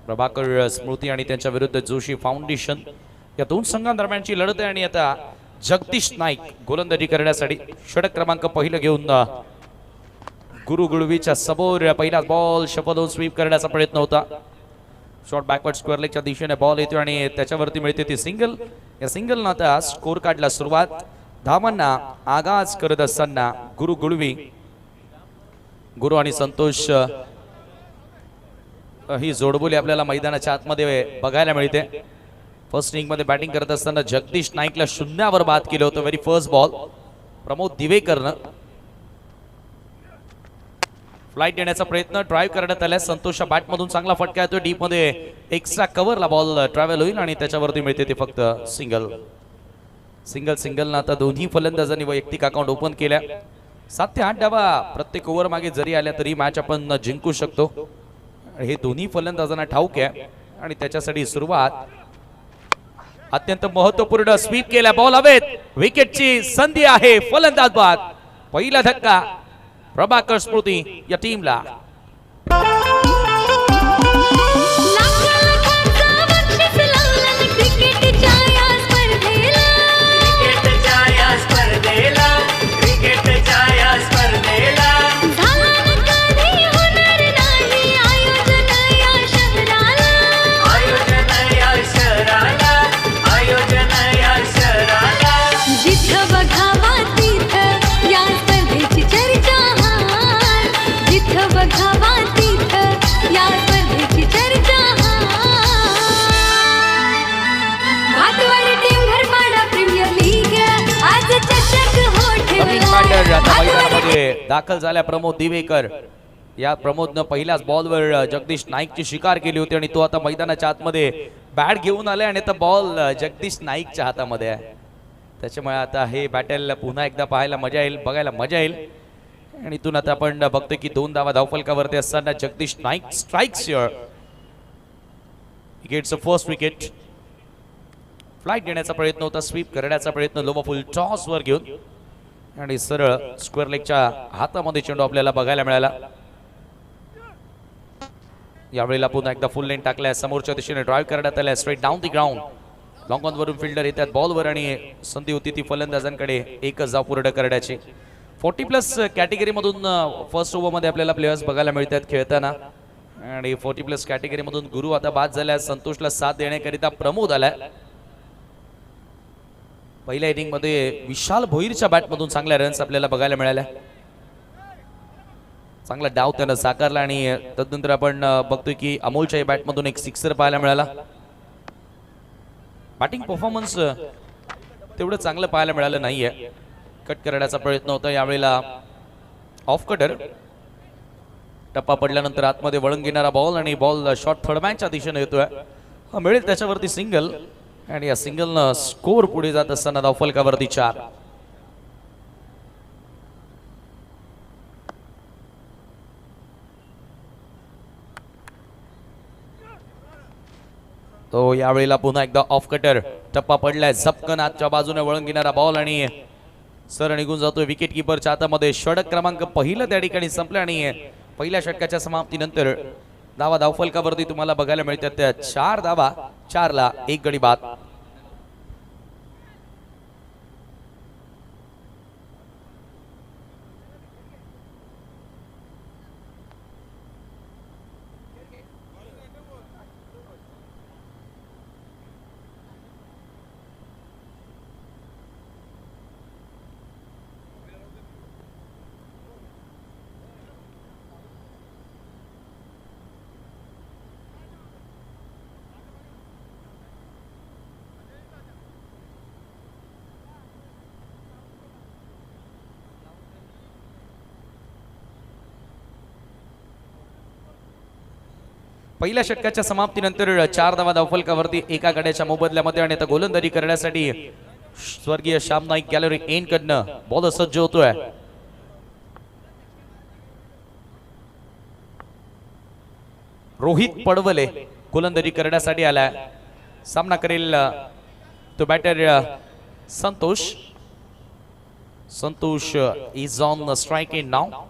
प्रभाकर स्मृती आणि त्यांच्या विरुद्ध जोशी फाउंडेशन या दोन संघांदरम्यानची लढत आहे. आणि आता जगदीश नाईक गोलंदाजी करण्यासाठी षटक क्रमांक पहिलं घेऊन गुरु गुळवीच्या समोर. पहिला बॉल शफल स्वीप करण्याचा प्रयत्न होता. शॉर्ट बॅकवर्ड स्क्वेअर लेगच्या दिशेने बॉल येतो आणि त्याच्यावरती मिळते ती सिंगल. या सिंगलनं आता स्कोर कार्डला सुरुवात. धावांना आगाज करत असताना गुरु गुळवी, गुरु आणि संतोष ही जोडबोली आपल्याला मैदानाच्या आतमध्ये बघायला मिळते. फर्स्ट इनिंगमध्ये बॅटिंग करत असताना जगदीश नाईकला 0वर बाद केलं होतं. व्हेरी फर्स्ट बॉल प्रमोद दिवेकरनं. फ्लाइट देण्याचा प्रयत्न ड्राईव्ह करण्यात आला. संतोषच्या बॅटमधून चांगला फटका येतो. डीप मध्ये एक्स्ट्रा कव्हरला बॉल ट्रॅव्हल होईल आणि त्याच्यावरती मिळते ते फक्त सिंगल. सिंगलनं आता दोन्ही फलंदाजांनी वैयक्तिक अकाउंट ओपन केल्या. 7 ते 8 डावा प्रत्येक ओव्हर मागे जरी आल्या तरी मॅच आपण जिंकू शकतो. हे दोन्ही फलंदाजांना ठाऊक आहे आणि त्याच्यासाठी सुरुवात. अत्यंत महत्वपूर्ण स्वीप केला. बॉल हवेत. विकेटची संधी आहे. फलंदाज बाद. पहिला धक्का प्रभाकर स्मृती या टीमला. दाखल झाल्या प्रमोद दिवेकर. या प्रमोदनं पहिल्याच बॉलवर जगदीश नाईकची शिकार केली होती आणि तो आता मैदानाच्या आतमध्ये बॅट घेऊन आलाय आणि आता बॉल जगदीश नाईकच्या हातामध्ये आहे. त्याच्यामुळे आता हे बॅटल पुन्हा एकदा पाहायला मजा येईल, बघायला मजा येईल. आणि इथून आता आपण बघतोय की 2 धावा धावफलकावरती असताना Jagdish Naik strikes here. Gets a first wicket. Flight देण्याचा प्रयत्न होता. स्वीप करण्याचा प्रयत्न लोवा फुल टॉस वर घेऊन आणि सरळ स्क्वेअर लेगच्या हातामध्ये चेंडू आपल्याला बघायला मिळाला. यावेळेला पुन्हा एकदा फुल लेन टाकलाय. समोरच्या दिशेने ड्राईव्ह करण्यात आलाय. Straight down the ground. Long on वरून फिल्डर येतात बॉलवर आणि संधी होती ती फलंदाजांकडे एकच धाव पूर्ण करण्याची. 40+ कॅटेगरीमधून फर्स्ट ओव्हरमध्ये आपल्याला प्लेयर्स बघायला मिळतात खेळताना. आणि 40+ कॅटेगरीमधून गुरु आता बाद झाल्या. संतोषला साथ देण्याकरिता प्रमोद आलाय. पहिल्या इनिंग मध्ये विशाल भोईरच्या बॅटमधून चांगल्या रन्स आपल्याला बघायला मिळाल्या. चांगला डाव त्यानं साकारला आणि तदनंतर आपण बघतोय की अमोलच्या बॅटमधून एक सिक्सर पाहायला मिळाला. बॅटिंग परफॉर्मन्स तेवढं चांगलं पाहायला मिळालं नाहीये. कट करण्याचा प्रयत्न होता यावेळेला ऑफ कटर. टप्पा पडल्यानंतर आतमध्ये वळून घेणारा बॉल आणि बॉल शॉर्ट थर्डमॅनच्या दिशेने येतोय. मिळेल त्याच्यावरती सिंगल आणि या सिंगलनं स्कोर पुढे जात असताना धावफलकावरती 4. तो यावेळेला पुन्हा एकदा ऑफ कटर. टप्पा पडलाय झपकन आजच्या बाजूने वळून घेणारा बॉल आणि सर निघून जातोय विकेट किपरच्या हातामध्ये. षटक क्रमांक पहिलं त्या ठिकाणी संपलं आणि पहिल्या षटकाच्या समाप्तीनंतर धावा धावफलकावरती तुम्हाला बघायला मिळतात त्या 4 धावा, 4ला 1 गडी बाद. पहिल्या षटकाच्या समाप्तीनंतर 4 धावा धावफलकावरती एका गड्याच्या मोबदल्यामध्ये आणि आता गोलंदाजी करण्यासाठी स्वर्गीय श्याम नाईक गॅलरी एन कडनं बॉल सज्ज होतोय. रोहित पडवले गोलंदाजी करण्यासाठी आलाय. सामना करेल तो batter Santosh. Santosh is on strike in now.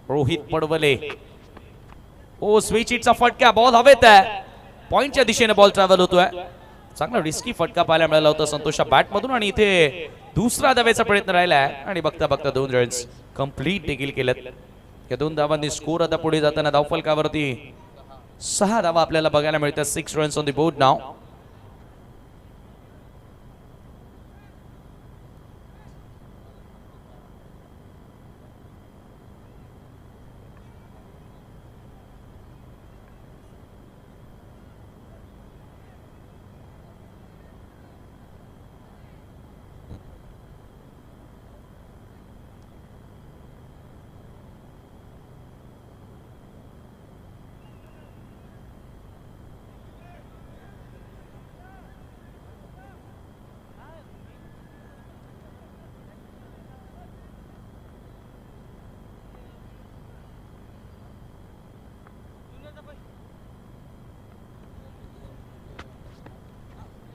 Rohit Padwale. Oh switch हिटचा फटका. बॉल हवेत आहे. पॉइंटच्या दिशेने बॉल ट्रॅव्हल होतोय. चांगला रिस्की फटका पाहायला मिळाला होता संतोषच्या बॅटमधून आणि इथे दुसरा धावेचा प्रयत्न राहिलाय आणि बघता बघता 2 रन्स कंप्लीट देखील केलेत. या 2 धावांनी स्कोर आता पुढे जाताना धावफलकावरती 6 धावा आपल्याला बघायला मिळतात. 6 रन्स ऑन द बोर्ड नाव.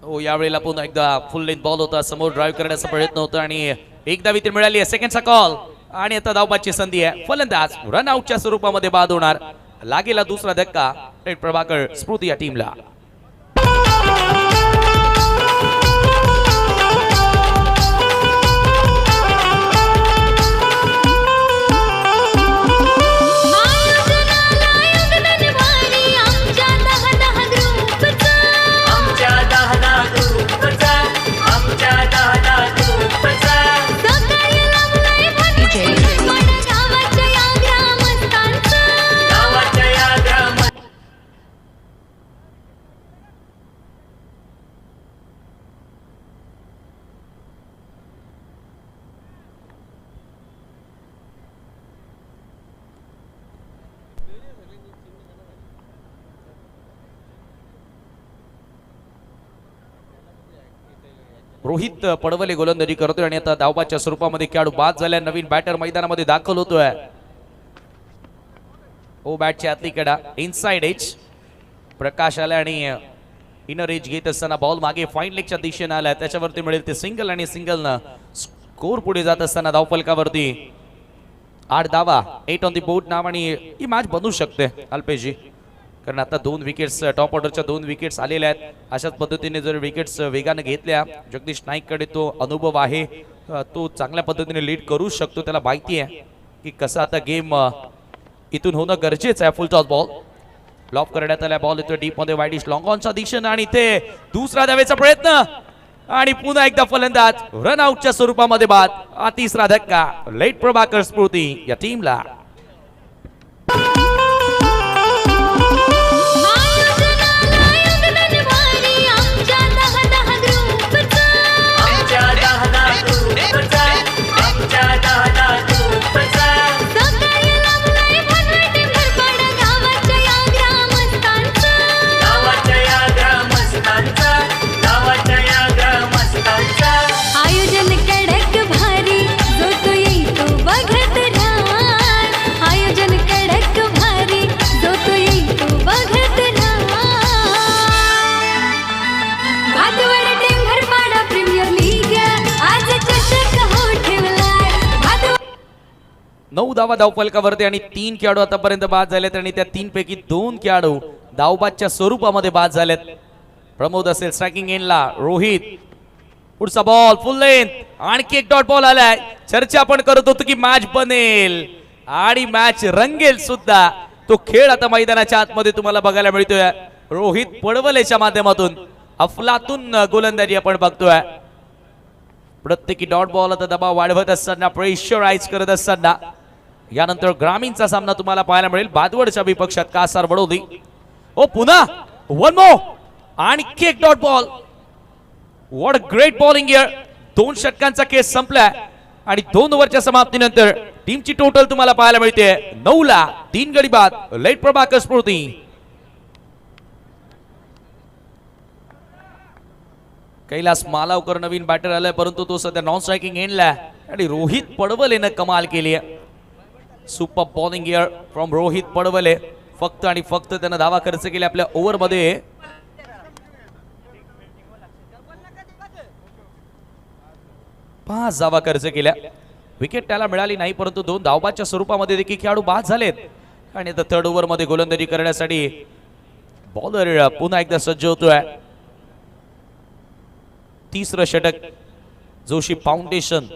हो यावेळेला पुन्हा एकदा फुल लेंथ बॉल होता. समोर ड्राइव्ह करण्याचा प्रयत्न होता आणि एकदा विकेट मिळाली आहे. सेकंडचा कॉल आणि आता धावबादची संधी आहे. फलंदाज रन आउटच्या स्वरूपामध्ये बाद होणार. लागेला दुसरा धक्का रेड प्रभाकर स्मृती या टीमला. रोहित पडवले गोलंदाजी करतोय आणि आता धावबादच्या स्वरूपामध्ये खेळाडू बाद झाल्या. नवीन बॅटर मैदानामध्ये दाखल होतोय. ओ बॅटची आतली कडा इनसाइड एज. प्रकाश आला आणि इनर एज घेत असताना बॉल मागे फाईन लेगच्या दिशेने आला. त्याच्यावरती मिळेल ते सिंगल आणि सिंगलनं स्कोर पुढे जात असताना धावफलकावरती 8 धावा 8 ऑन दी बोर्ड नाव आणि ही मॅच बनू शकते अल्पेशजी. कारण आता 2 विकेट्स टॉप ऑर्डरच्या 2 विकेट्स आलेल्या आहेत. अशाच पद्धतीने जर विकेट्स वेगाने घेतल्या जगदीश नाईककडे तो अनुभव आहे. तो चांगल्या पद्धतीने लीड करू शकतो. त्याला माहिती आहे की कसं आता गेम इथून होणं गरजेचं आहे. फुल टॉस बॉल लॉप करण्यात आला. बॉल येतो डीप मध्ये वाईडिश लॉंग ऑनच्या दिशेने आणि इथे दुसरा धावेचा प्रयत्न आणि पुन्हा एकदा फलंदाज रन आउटच्या स्वरूपामध्ये बाद. तिसरा धक्का लेट प्रभाकर स्मृती या टीमला. 9 धावा धावफलकावरती आणि 3 खेळाडू आतापर्यंत बाद झालेत आणि त्या 3 पैकी 2 खेळाडू धावबादच्या स्वरूपामध्ये बाद झालेत. प्रमोद असेल स्ट्रायकिंग एंडला, रोहित पुढचा बॉल फुल लेंथ, आणखी एक डॉट बॉल आलाय. चर्चा आपण करत होतो की मॅच बनेल आणि मॅच रंगेल सुद्धा. तो खेळ आता मैदानाच्या आतमध्ये तुम्हाला बघायला मिळतोय. रोहित पडवलेच्या माध्यमातून अफलातून गोलंदाजी आपण बघतोय. प्रत्येकी डॉट बॉल आता दबाव वाढवत असताना, प्रेशराइज करत असताना. यानंतर ग्रामीणचा सामना तुम्हाला पाहायला मिळेल भादवडच्या विपक्षात कासार वडोली. ओ पुन्हा वन मोर, आणखी एक dot ball. What great bowling here. 2 षटकांचा केस संपलाय आणि 2 ओव्हरच्या समाप्तीनंतर टीमची टोटल तुम्हाला पाहायला मिळते 9ला 3 गडी बाद. लेट प्रभाकर स्फूर्ती. कैलास मालावकर नवीन बॅटर आलाय, परंतु तो सध्या नॉन स्ट्रायकिंग एंडला आणि रोहित पडवलेनं कमाल केली आहे. Super bowling here from Rohit Padwale. फक्त आणि फक्त त्यानं धावा खर्च केले आपल्या ओव्हरमध्ये. पाच धावा खर्च केल्या. विकेट त्याला मिळाली नाही, परंतु 2 धावबादच्या स्वरूपामध्ये देखील खेळाडू बाद झालेत. आणि आता 3rd ओव्हरमध्ये गोलंदाजी करण्यासाठी बॉलर पुन्हा एकदा सज्ज होतोय. 3रं षटक. जोशी फाउंडेशन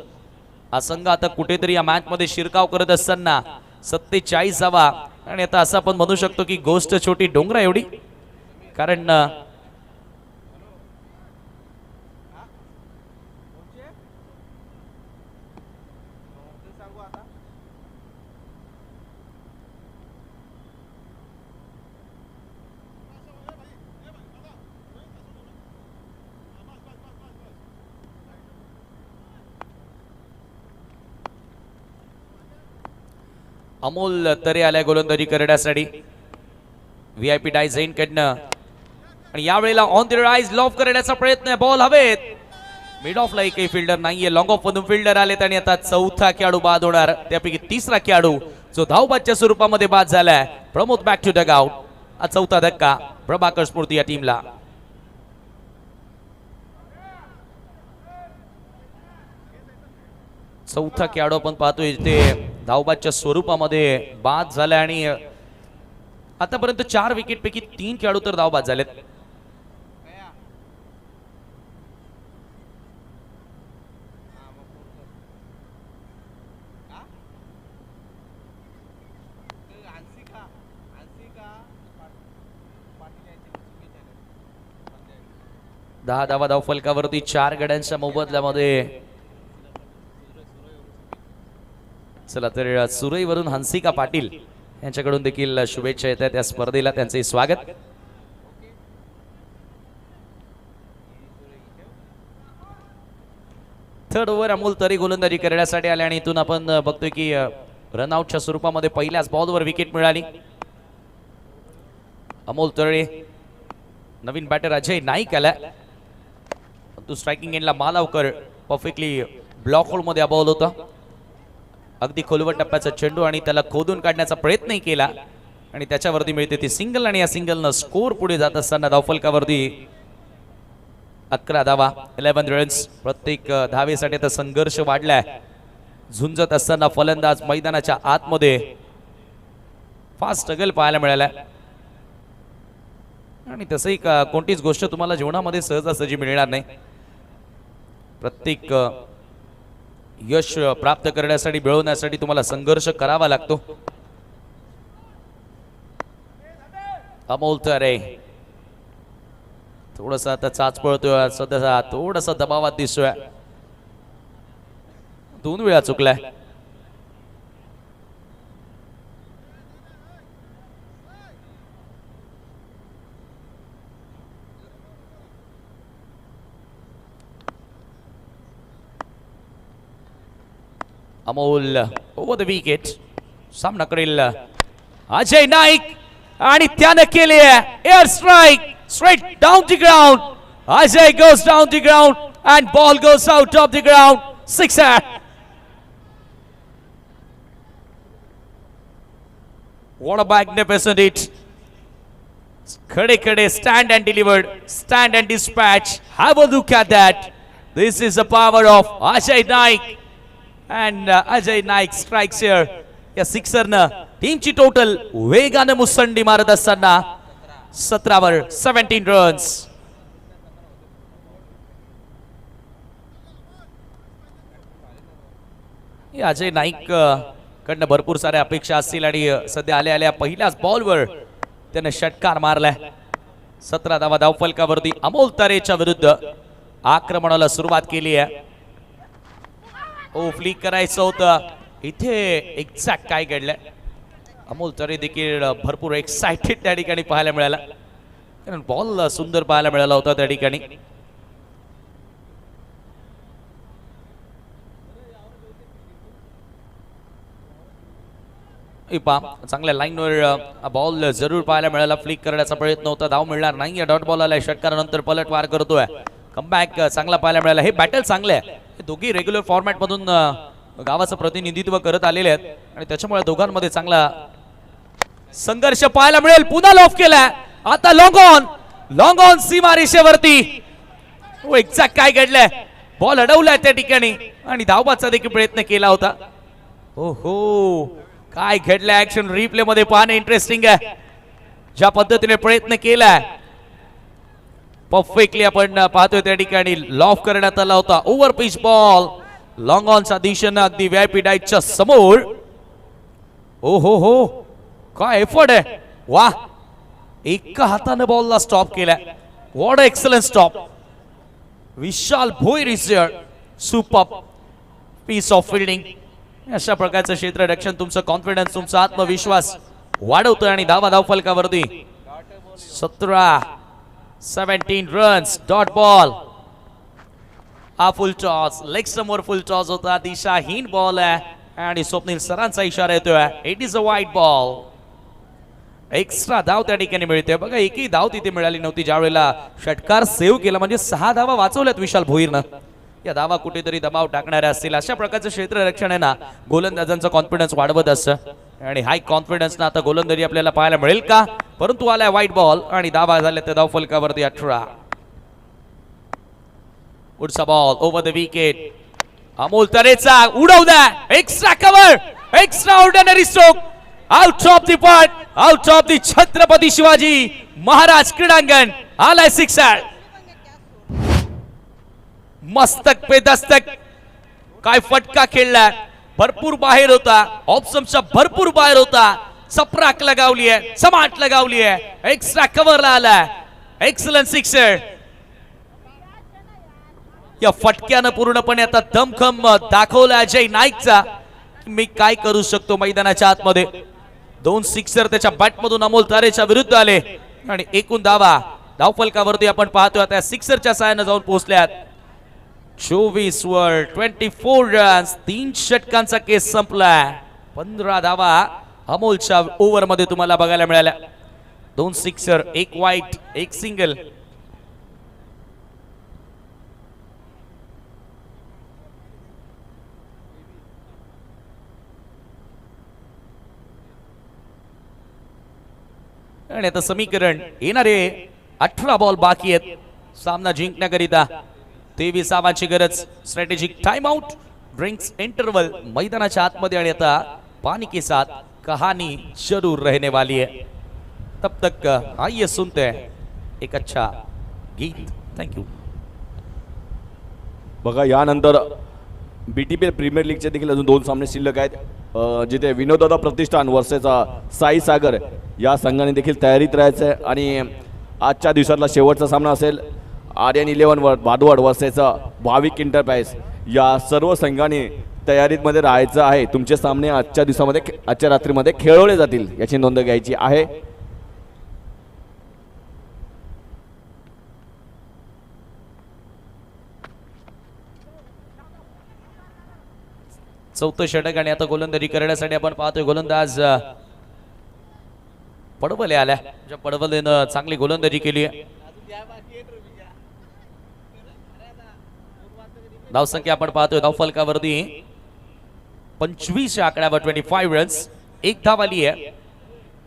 हा संघ आता कुठेतरी या मॅच मध्ये शिरकाव करत असताना 47 धावा. आणि आता असं आपण म्हणू शकतो की गोष्ट छोटी डोंगरा एवढी, कारण अमोल तरे आलाय गोलंदाजी करण्यासाठी VIP डाय झेन कडनं. आणि यावेळेला ऑन द राइज लॉफ करण्याचा प्रयत्न. बॉल हवेत. मिड ऑफला एकही फिल्डर नाहीये. लॉंग ऑफ मधून फिल्डर आलेत आणि आता 4था खेळाडू बाद होणार. त्यापैकी 3रा खेळाडू जो धावबादच्या स्वरूपामध्ये बाद झालाय. Pramod back to dugout. हा 4था धक्का प्रभाकर स्फूर्ती या टीमला. चौथा खेळाडू आपण पाहतोय ते धावबादच्या स्वरूपामध्ये बाद झाले आणि आतापर्यंत 4 विकेट पैकी 3 खेळाडू तर धावबाद झालेत. दहा धावा धावफलकावरती 4 गड्यांच्या मोबदल्यामध्ये. चला तर सुरईवरून हंसिका पाटील यांच्याकडून देखील शुभेच्छा येतात या स्पर्धेला. त्यांचे स्वागत. थर्ड ओव्हर अमोल तरी गोलंदाजी करण्यासाठी आले आणि इथून आपण बघतोय की रनआउटच्या स्वरूपामध्ये पहिल्याच बॉलवर विकेट मिळाली. अमोल तळे, नवीन बॅटर अजय नाईक आला. तो स्ट्रायकिंग एंडला मालावकर परफेक्टली ब्लॉक होल मध्ये बॉल होता. अगदी खोलवर टप्प्याचा चेंडू आणि त्याला खोदून काढण्याचा प्रयत्नही केला आणि त्याच्यावरती मिळते ती सिंगल. आणि या सिंगलनं स्कोर पुढे जात असताना धावफलकावरती 11 धावा 11 रन्स. प्रत्येक धावेसाठी आता संघर्ष वाढलाय. झुंजत असताना फलंदाज मैदानाच्या आतमध्ये फास्ट स्ट्रगल पाहायला मिळालाय. आणि तसंही कोणतीच गोष्ट तुम्हाला जीवनामध्ये सहजासहजी मिळणार नाही. प्रत्येक यश प्राप्त करण्यासाठी मिळवण्यासाठी तुम्हाला संघर्ष करावा लागतो. अमोल तरे थोडासा आता चाच पळतोय, सध्या थोडासा दबावात दिसतोय. 2 वेळा चुकलाय. Amol over the wicket. सामना करेल अजय नाईक आणि त्याने केले air strike straight down the ground. Ajay goes down the ground and ball goes out of the ground. Sixer. What a magnificent hit. Khade stand and delivered, stand and dispatch. Have a look at that. This is the power of Ajay Naik. And Ajay Naik strikes here या सिक्सरनं टीमची total वेगानं मुसंडी मारत असताना 17वर 17 runs. Ajay Naik कडनं भरपूर साऱ्या अपेक्षा असतील आणि सध्या आल्या आल्या पहिल्याच बॉलवर त्यानं षटकार मारलाय. 17 धावा धावफलकावरती अमोल तारेच्या विरुद्ध आक्रमणाला सुरुवात केली आहे. फ्लिक करायचं होतं इथे. एक्झॅक्ट काय घडलंय, अमोल तारे देखील भरपूर एक्साइटेड त्या ठिकाणी पाहायला मिळाला, कारण बॉल सुंदर पाहायला मिळाला होता त्या ठिकाणी. चांगल्या लाईनवर बॉल जरूर पाहायला मिळाला. फ्लिक करण्याचा प्रयत्न होता, धाव मिळणार नाही. डॉट बॉल आलाय, षटकारानंतर पलटवार करतोय. कमबॅक चांगला पाहायला मिळाला. हे बॅटल चांगले आहे, हे दोघी रेग्युलर फॉर्मॅट मधून गावाचं प्रतिनिधित्व करत आलेले आहेत आणि त्याच्यामुळे दोघांमध्ये चांगला संघर्ष पाहायला मिळेल. पुन्हा लॉफ केलाय, आता लॉंग ऑन सीमा रेषेवरती. एक्झॅक्ट काय घडलंय, बॉल अडवलाय त्या ठिकाणी आणि धावबाचा देखील प्रयत्न केला होता. हो काय घडलं, ऍक्शन रिप्ले मध्ये पाहणे इंटरेस्टिंग आहे. ज्या पद्धतीने प्रयत्न केलाय परफेक्टली आपण पाहतोय त्या ठिकाणी लॉफ करण्यात आला होता. ओव्हर पिच बॉल लॉंग ऑनच्या दिशेनं अगदी व्हीआयपी डाईटच्या समोर. हो काय एफर्ट आहे, वा. एका हाताने बॉलला स्टॉप केलाय. What excellent stop. Vishal Bhoir is super piece of fielding. अशा प्रकारचं क्षेत्ररक्षण तुमचं कॉन्फिडन्स, तुमचा आत्मविश्वास वाढवतोय आणि धाव फलकावरती 17 रन्स. डॉट बॉल, हा फुल टॉस, लेग समोर फुल टॉस होता. दिशाहीन बॉल आहे आणि स्वप्नील सरांचा इशारा येतोय, इट इज अ वाईट बॉल. एक्स्ट्रा धाव त्या ठिकाणी मिळते. बघा एकही धाव तिथे मिळाली नव्हती ज्यावेळेला षटकार सेव्ह केला, म्हणजे 6 धावा वाचवल्यात विशाल भोईरनं. या धावा कुठेतरी दबाव टाकणाऱ्या असतील. अशा प्रकारचं क्षेत्ररक्षण आहे ना, गोलंदाजांचा कॉन्फिडन्स वाढवत असतं आणि हाय कॉन्फिडन्स ना आता गोलंदाजी आपल्याला पाहायला मिळेल का. परंतु आलाय वाईट बॉल आणि धावा झाल्या त्या धावफलकावरती 18. पुढचा ball over the wicket. Amol तरेचा उडवला, extra cover, extraordinary stroke, out of the part, out of the Chhatrapati Shivaji Maharaj क्रीडांगण. आलाय सिक्सर. मस्तक पे दस्तक, काय फटका खेळलाय. भरपूर बाहेर होता, ऑप्शनच्या भरपूर बाहेर होता. चपराक लगावली आहे, समाट लगावली आहे, एक्स्ट्रा कव्हरला आलाय. Excellent sixer. या फटक्यानं पूर्णपणे आता दमखम दाखवला अजय नाईकचा, मी काय करू शकतो मैदानाच्या आतमध्ये. 2 सिक्सर त्याच्या बॅटमधून अमोल तारेच्या विरुद्ध आले आणि एकूण धावफलकावरती आपण पाहतोय आता सिक्सरच्या साहाय्याने जाऊन पोहोचल्यात 24 वर 24 रन्स. 3 षटकांचा केस संपलाय. 15 धावा अमोलच्या ओव्हर मध्ये तुम्हाला बघायला मिळाल्या. 2 सिक्सर, 1 वाईट, 1 सिंगल. आणि आता समीकरण येणारे 18 बॉल बाकी आहेत सामना जिंकण्याकरिता. 23ची गरज. Strategic time out, drinks interval मैदानाच्या आतमध्ये आणि आता पानी के साथ कहानी जरूर रहने वाली है. तब तक आइए सुनते हैं एक अच्छा गीत. थँक्यू. बघा यानंतर BTPL प्रीमियर लीगचे देखील अजून 2 सामने शिल्लक आहेत, जिथे विनोददादा प्रतिष्ठान वर्सेचा साई सागर या संघाने देखील तयारीत राहायचं आहे. आणि आजच्या दिवसातला शेवटचा सामना असेल आर्यन 11 भादवड वर्सेचा भाविक इंटरप्राइज. या सर्व संघाने तयारीमध्ये राहायचं आहे. तुमचे सामने आजच्या दिवसामध्ये, आजच्या रात्रीमध्ये खेळवले जातील याची नोंद घ्यायची आहे. चौथं षटक आणि आता गोलंदाजी करण्यासाठी आपण पाहतोय गोलंदाज पडवले आल्या. ज्या पडवलेनं चांगली गोलंदाजी केली आहे. धावसंख्या आपण पाहतोय धावफलकावरती 25 आकड्यावर 25 रन्स. 1 धाव आली आहे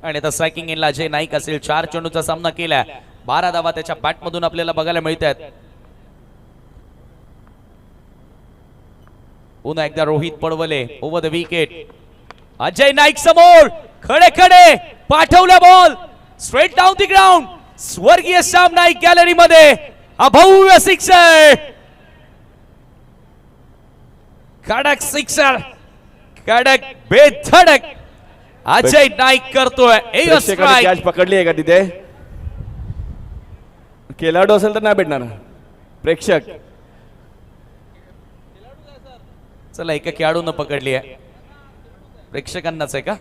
आणि आता स्ट्रायकिंग एंडला अजय नाईक असेल. 4 चेंडूचा सामना केलाय. 12 धावा त्याच्या बॅटमधून आपल्याला बघायला मिळत आहेत. पुन्हा एकदा Rohit Padwale over the wicket. Ajay Naik समोर खडे खडे पाठवला ball straight down the ground. स्वर्गीय श्याम नाईक गॅलरी मध्ये अभव्य सिक्सर. कडक सिक्सर, कडक बेधडक अजय नाईक करतोय. प्रेक्षकांनी कॅच पकडली आहे का तिथे? खेळाडू असेल तर नाही भेटणार प्रेक्षक. चला एका खेळाडून पकडली आहे, प्रेक्षकांनाच आहे का?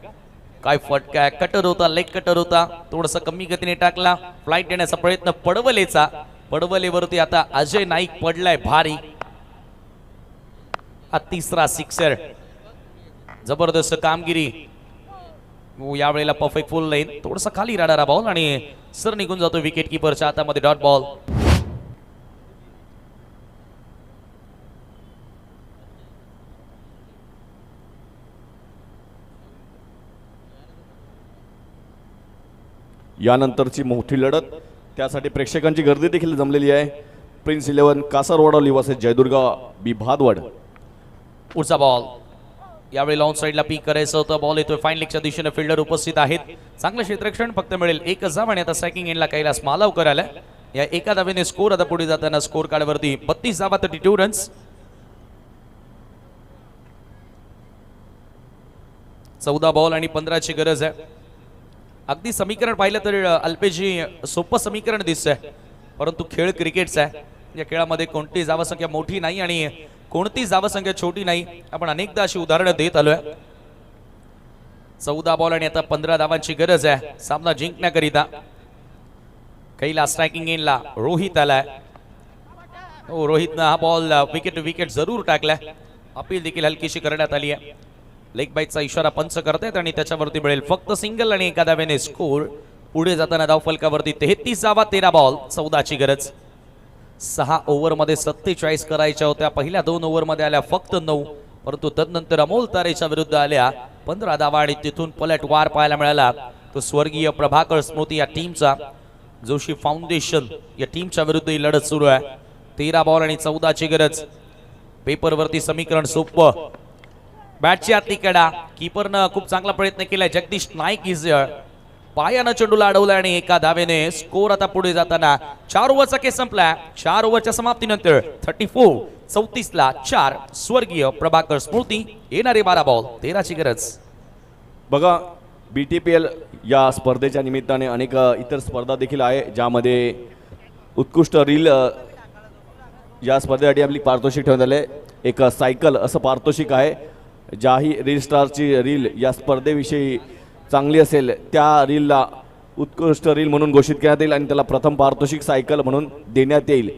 काय फटका आहे, कटर होता, लेग कटर होता, थोडस कमी गतीने टाकला. फ्लाईट येण्याचा प्रयत्न पडवलेचा, पडवलेवरती आता अजय नाईक पडलाय भारी. हा तिसरा सिक्सर. जबरदस्त कामगिरी यावेळेला. परफेक्ट फुल लाईन, थोडस खाली राहणारा बॉल आणि सर निघून जातो विकेट किपरच्या हातामध्ये. Dot ball. यानंतरची मोठी लढत, त्यासाठी प्रेक्षकांची गर्दी देखील जमलेली आहे. प्रिन्स 11 कासारवाडा वर्सेस जयदुर्गा बी भादवड. पुढचा बॉल यावेळी लॉंग साईडला पीक करायचं होतं. बॉल येतोय फाईन लेगच्या दिशेने. फिल्डर उपस्थित आहेत. चांगलं क्षेत्ररक्षण फक्त मिळेल 1 धाव आणि आता सॅकिंग एंडला कैलास मालवकर आला. या एका धावेने स्कोर आता पुढे जाताना स्कोर कार्डवरती 32 धावा 32 रन्स. 14 बॉल आणि 15ची गरज आहे. अगदी समीकरण पाहिलं तर अल्पेजी सोपं समीकरण दिसतंय, परंतु खेळ क्रिकेटचा आहे. या खेळामध्ये कोणती धावसंख्या मोठी नाही आणि कोणती धावसंख्या छोटी नाही. आपण अनेकदा अशी उदाहरणं देत आलोय. 14 बॉल आणि आता 15 धावांची गरज आहे सामना जिंकण्याकरिता. कैलास स्ट्रायकिंग एंडला रोहित आलाय. हो, रोहितनं हा बॉल विकेट विकेट जरूर टाकलाय. अपील देखील हलकीशी करण्यात आली आहे. लेग बाईटचा इशारा पंच करतायत आणि त्याच्यावरती मिळेल फक्त सिंगल आणि एका धावेने स्कोर. पुढे जाताना धावफलकावरती 33 धावा 13 बॉल 14ची गरज. 6 ओव्हरमध्ये 47 करायच्या होत्या. पहिल्या 2 ओव्हरमध्ये आल्या फक्त 9, परंतु तदनंतर अमोल तारेच्या विरुद्ध आल्या 15 धावा आणि तिथून पलटवार पाहायला मिळाला तो स्वर्गीय प्रभाकर स्मृती या टीमचा. जोशी फाउंडेशन या टीमच्या विरुद्ध ही लढत सुरू आहे. 13 बॉल आणि 14ची गरज. पेपरवरती समीकरण सोपं. बॅटची आतली कडा. कीपरनं खूप चांगला प्रयत्न केलाय. जगदीश नाईक इज पायानं चेंडूला अडवला आणि एका धावेने स्कोर आता पुढे जाताना 4 ओव्हरचा खेळ संपला. 4 ओव्हरच्या समाप्तीनंतर 34 ला 4 स्वर्गीय प्रभाकर स्मृती. येणारे 12 बॉल 13ची गरज. बघा, BTPL या स्पर्धेच्या निमित्ताने अनेक इतर स्पर्धा देखील आहे, ज्यामध्ये उत्कृष्ट रील या स्पर्धेसाठी आपली पारितोषिक ठेवण्यात आले. एक सायकल असं पारितोषिक आहे. ज्याही रील स्टारची रील या स्पर्धेविषयी चांगली असेल त्या रीलला उत्कृष्ट रील म्हणून घोषित करण्यात येईल आणि त्याला प्रथम पारितोषिक सायकल म्हणून देण्यात येईल.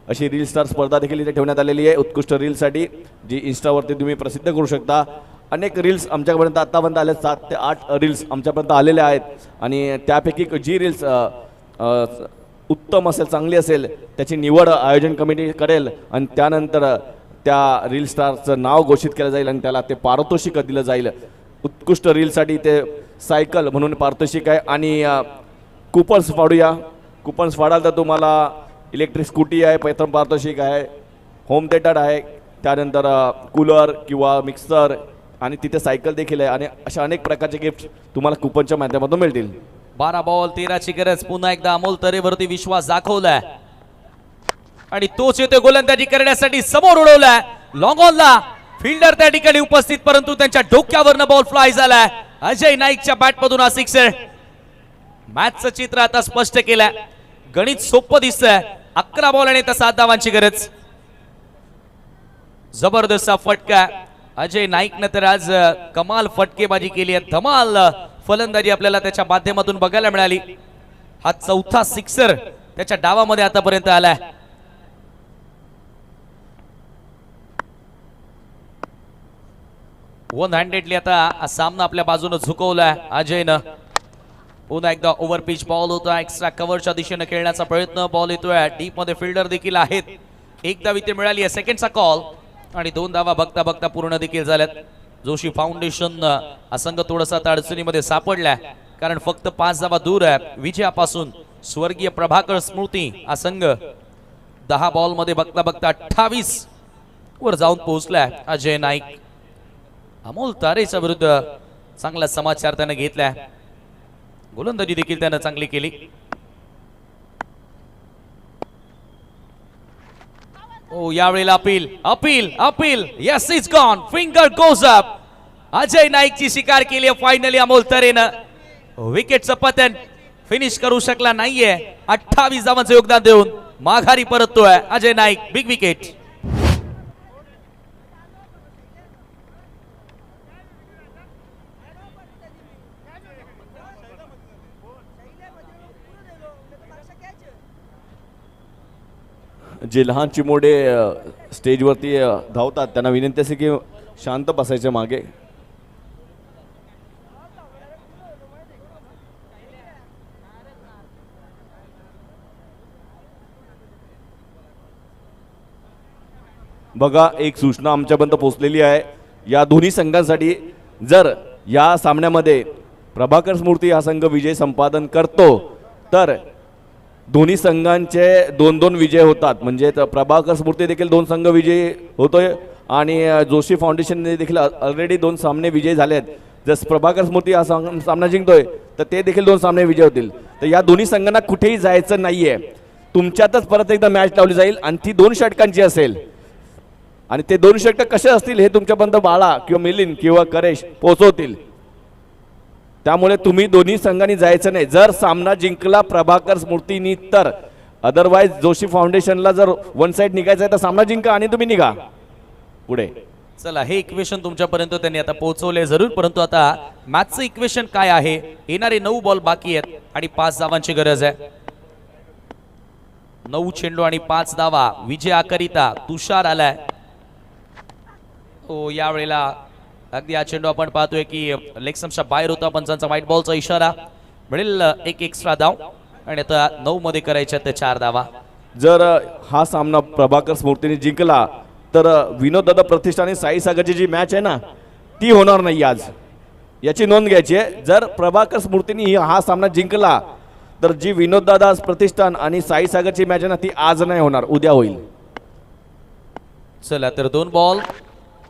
अशी रील स्टार स्पर्धा देखील इथे ठेवण्यात आलेली आहे उत्कृष्ट रीलसाठी, जी इन्स्टावरती तुम्ही प्रसिद्ध करू शकता. अनेक रील्स आमच्यापर्यंत आत्तापर्यंत आले. 7 ते 8 रील्स आमच्यापर्यंत आलेल्या आहेत आणि त्यापैकी जी रील्स उत्तम असेल, चांगली असेल, त्याची निवड आयोजन कमिटी करेल आणि त्यानंतर त्या रील स्टारचं नाव घोषित केलं जाईल आणि त्याला ते पारितोषिक दिलं जाईल. उत्कृष्ट रीलसाठी ते सायकल म्हणून पारितोषिक आहे. आणि कुपन्स फाडूया. कुपन्स फाडाल तर तुम्हाला इलेक्ट्रिक स्कूटी आहे, प्रथम पारितोषिक आहे, होम थिएटर आहे, त्यानंतर कूलर किंवा मिक्सर आणि तिथे सायकल देखील आहे आणि अशा अनेक प्रकारचे गिफ्ट तुम्हाला कुपनच्या माध्यमातून मिळतील. 12 बॉल 13ची गरज. पुन्हा एकदा अमोल तरेवरती विश्वास दाखवलाय आणि तोच येतो गोलंदाजी करण्यासाठी. समोर उडवलाय लॉंग ऑनला. फिल्डर त्या ठिकाणी उपस्थित, परंतु त्यांच्या डोक्यावरनं बॉल फ्लाय झालाय. अजय नाईकच्या बॅटमधून हा सिक्सर. मॅचचं चित्र आता स्पष्ट केलंय. गणित सोपं दिसतंय. 11 बॉल आणि 7 धावांची गरज. जबरदस्त फटका. अजय नाईकनं तर आज कमाल फटकेबाजी केली आहे. धमाल फलंदाजी आपल्याला त्याच्या माध्यमातून बघायला मिळाली. हा 4था सिक्सर त्याच्या डावामध्ये आतापर्यंत आलाय. वन हँडेडली आता सामना आपल्या बाजूने झुकवलाय अजयनं. पुन्हा एकदा ओव्हर पिच बॉल होता. एक्स्ट्रा कव्हरच्या दिशेने खेळण्याचा प्रयत्न. बॉल येतोय डीप मध्ये. फिल्डर देखील आहेत. 1 धाव इथे मिळाली आहे. सेकंडचा कॉल आणि 2 धावा बघता बघता पूर्ण देखील झाल्यात. जोशी फाउंडेशन हा संघ थोडासा आता अडचणीमध्ये सापडलाय, कारण फक्त 5 धावा दूर आहे विजयापासून. स्वर्गीय प्रभाकर स्मृती हा संघ 10 बॉल मध्ये बघता बघता 28 वर जाऊन पोहोचलाय. अजय नाईक अमोल तारेच्या विरुद्ध चांगला समाचार त्यानं घेतलाय. गोलंदाजी देखील त्यानं चांगली केली. ओ यावेळेला appeal appeal appeal. Yes it's gone. Finger goes up. Ajay नाईकची शिकार केली आहे फायनली अमोल तरेनं. विकेटचं पतन फिनिश करू शकला नाहीये. 28 धावांचं योगदान देऊन माघारी परततोय अजय नाईक. Big wicket. जे लहान चिमोडे स्टेजवरती धावतात त्यांना विनंती असे की शांत बसायचे मागे. बघा एक सूचना आमच्यापर्यंत पोहोचलेली आहे. या दोन्ही संघांसाठी जर या सामन्यामध्ये प्रभाकर स्मृती हा संघ विजय संपादन करतो तर दोन्ही संघांचे 2-2 विजय होतात. म्हणजे प्रभाकर स्मृती देखील 2 संघ विजयी होतोय आणि जोशी फाउंडेशनने देखील ऑलरेडी 2 सामने विजय झाले आहेत. जर प्रभाकर स्मृती हा सामना जिंकतोय तर ते देखील 2 सामने विजय होतील. तर या दोन्ही संघांना कुठेही जायचं नाहीये. तुमच्यातच परत एकदा मॅच लावली जाईल आणि ती 2 षटकांची असेल आणि ते 2 षटक कसे असतील हे तुमच्यापर्यंत बाळा किंवा मिलिंद किंवा करेश पोहोचवतील. त्यामुळे तुम्ही दोन्ही संघांनी जायचं नाही. जर सामना जिंकला प्रभाकर स्मृतीनी तर अदरवाईज जोशी फाउंडेशनला जर वन साइड निघायचं आहे तर सामना जिंका आणि तुम्ही निघा पुढे. चला हे इक्वेशन तुमच्यापर्यंत त्यांनी आता पोहोचवले जरूर. परंतु आता मॅचचं इक्वेशन काय आहे. येणारे 9 बॉल बाकी आहेत आणि 5 धावांची गरज आहे. 9 चेंडू आणि 5 धावा विजयाकरिता तुषार आलाय. तो यावेळेला अगदी हा चेंडू आपण पाहतोय की लेग स्टंपच्या बाहेर होता. पंचांचा व्हाईट बॉलचा इशारा. मिळेल एक एक्स्ट्रा धाव आणि आता 9 मध्ये करायच्या ते 4 धावा. जर हा सामना प्रभाकर स्मृतीने जिंकला तर विनोद दादा प्रतिष्ठान आणि साई सागरची जी मॅच आहे ना ती होणार नाही आज. याची नोंद घ्यायची आहे. जर प्रभाकर स्मृतीने हा सामना जिंकला तर जी विनोद दादा प्रतिष्ठान आणि साई सागरची मॅच आहे ना ती आज नाही होणार, उद्या होईल. चला तर 2 बॉल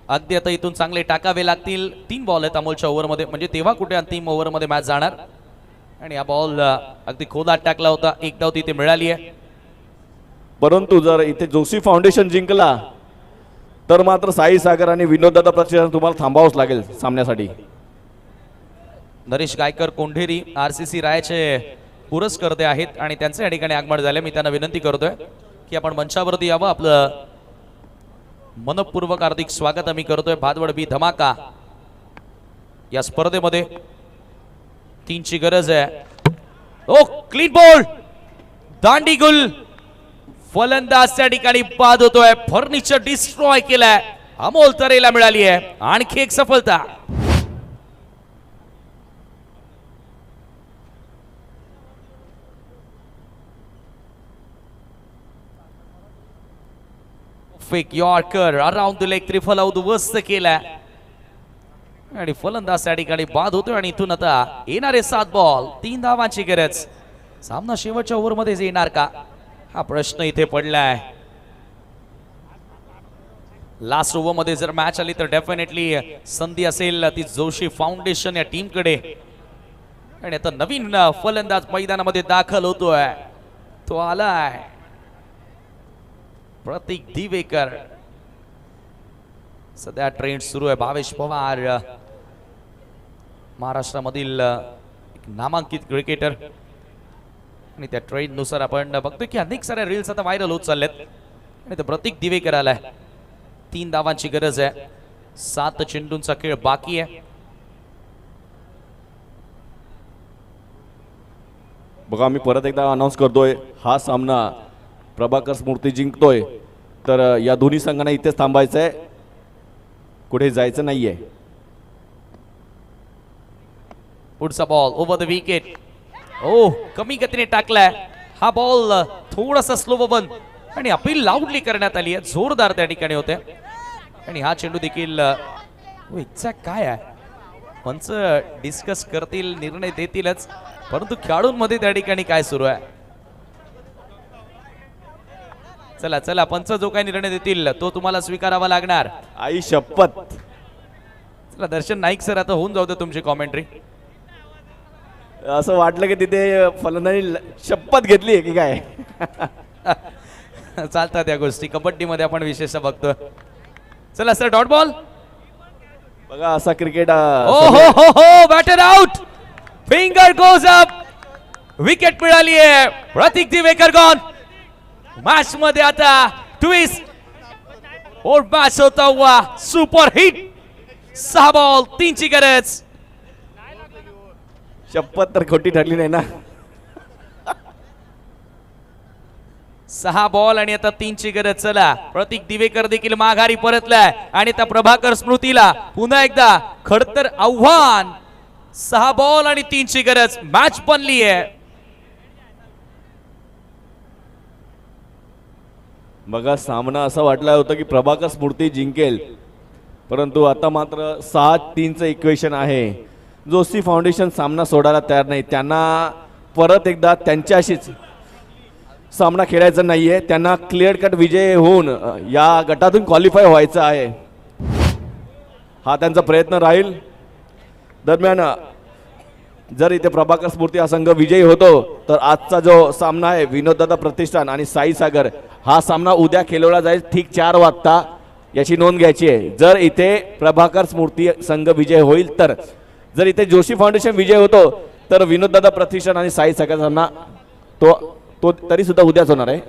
अगदी आता इथून चांगले टाकावे लागतील. 3 बॉल आहेत अमोलच्या ओव्हरमध्ये. म्हणजे तेव्हा कुठे अंतिम ओव्हरमध्ये मॅच जाणार. आणि हा बॉल अगदी खोदात टाकला होता. 1 धाव तिथे मिळाली आहे. परंतु जर इथे जोशी फाउंडेशन जिंकला तर मात्र साई सागर आणि विनोद दादा प्रतिष्ठान तुम्हाला थांबावंच लागेल सामन्यासाठी. नरेश गायकर कोंढेरी RCC रायचे पुरस्कर्ते आहेत आणि त्यांचे या ठिकाणी आगमन झाले. मी त्यांना विनंती करतोय की आपण मंचावरती यावं. आपलं मनपूर्वक हार्दिक स्वागत आम्ही करतोय. भादवड बी धमाका या स्पर्धेमध्ये 3 ची गरज आहे. ओ क्लीन बॉल. दांडी गुल. फलंदाज त्या ठिकाणी बाद होतोय. फर्निचर डिस्ट्रॉय केलाय. अमोल तरेला मिळाली आहे आणखी एक सफलता. Fake yorker around the leg triphala उद्ध्वस्त केला आणि फलंदाज त्या ठिकाणी बाद होतोय. आणि इथून आता येणारे 7 बॉल 3 धावांची गरज. सामना शेवटच्या ओव्हरमध्ये येणार का हा प्रश्न इथे पडलाय. लास्ट ओव्हरमध्ये जर मॅच आली तर डेफिनेटली संधी असेल ती जोशी फाउंडेशन या टीमकडे. आणि आता नवीन फलंदाज मैदानामध्ये दाखल होतोय. तो आलाय प्रतीक दिवेकर. सध्या ट्रेंड सुरू आहे. भावेश पवार महाराष्ट्रामधील एक नामांकित क्रिकेटर आणि त्या ट्रेंड नुसार आपण बघतोय की अनेक साऱ्या रील्स आता व्हायरल होत चाललेत. आणि तो प्रतीक दिवेकर आलाय. 3 धावांची गरज आहे. 7 चेंडूंचा खेळ बाकी आहे. बघा मी परत एकदा अनाऊन्स करतोय हा सामना प्रभाकर स्मृती जिंकतोय तर या दोन्ही संघांना इथेच थांबायचं आहे, कुठे जायचं नाहीये. पुढचा बॉल ओव्हर द विकेट. ओ कमी गतीने टाकलाय हा बॉल. थोडासा स्लो बंद आणि अपील लाऊडली करण्यात आली आहे. जोरदार त्या ठिकाणी होते. आणि हा चेंडू देखील एक्झॅक्ट काय आहे पंच डिस्कस करतील, निर्णय देतीलच. परंतु खेळाडूंमध्ये त्या ठिकाणी काय सुरू आहे. चला चला पंच जो काही निर्णय देतील तो तुम्हाला स्वीकारावा लागणार. आई शपथ चला दर्शन नाईक सर, आता होऊन जाऊ दे तुमची कॉमेंट्री. असं वाटलं की तिथे फलंदाजी शपथ घेतली आहे की काय. चालतात या गोष्टी, कबड्डीमध्ये आपण विशेषतः बघतो. चला सर, डॉट बॉल. बघा असा क्रिकेट. ओ हो हो हो, batter out, finger goes up, wicket मिळाली आहे. प्रतीक दिवेकर गॉन. मॅच मध्ये आता ट्विस्ट और मॅच होता हुआ सुपर हिट. 6 बॉल 3 ची गरज. शपथ तर खोटी ठरली नाही ना. 6 बॉल आणि आता 3 ची गरज. चला, प्रतीक दिवेकर देखील माघारी परतलाय आणि त्या प्रभाकर स्मृतीला पुन्हा एकदा खडतर आव्हान. 6 बॉल आणि 3 ची गरज. मॅच बनली आहे. बघा सामना असा वाटला होता की प्रभाकर स्मृती जिंकेल, परंतु आता मात्र 7-3चं इक्वेशन आहे. जोशी फाउंडेशन सामना सोडायला तयार नाही. त्यांना परत एकदा त्यांच्याशीच सामना खेळायचा नाहीये. त्यांना क्लिअर कट विजय होऊन या गटातून क्वालिफाय व्हायचं आहे. हा त्यांचा प्रयत्न राहील. दरम्यान जर इथे प्रभाकर स्मृती हा संघ विजयी होतो तर आजचा जो सामना आहे विनोददादा प्रतिष्ठान आणि साई सागर, हा सामना उद्या खेळवला जाईल ठीक 4 वाजता. याची नोंद घ्यायची आहे. जर इथे प्रभाकर स्मृती संघ विजय होईल तर, जर इथे जोशी फाउंडेशन विजय होतो तर विनोददादा प्रतिष्ठान आणि साई सागर सामना तो तरी सुद्धा उद्याच होणार आहे.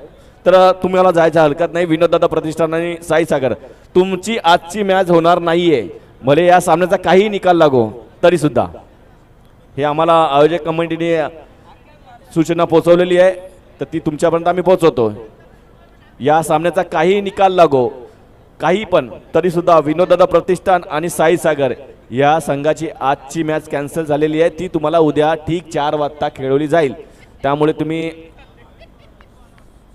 तर तुम्हाला जायचं हरकत नाही. विनोददादा प्रतिष्ठान आणि साई सागर, तुमची आजची मॅच होणार नाहीये. भले या सामन्याचा काही निकाल लागो तरी सुद्धा. हे आम्हाला आयोजक कमिटीने सूचना पोहोचवलेली आहे, तर ती तुमच्यापर्यंत आम्ही पोहोचवतो. या सामन्याचा काही निकाल लागो, काही पण, तरी सुद्धा विनोददादा प्रतिष्ठान आणि साई सागर या संघाची आजची मॅच कॅन्सल झालेली आहे. ती तुम्हाला उद्या ठीक 4 वाजता खेळवली जाईल. त्यामुळे तुम्ही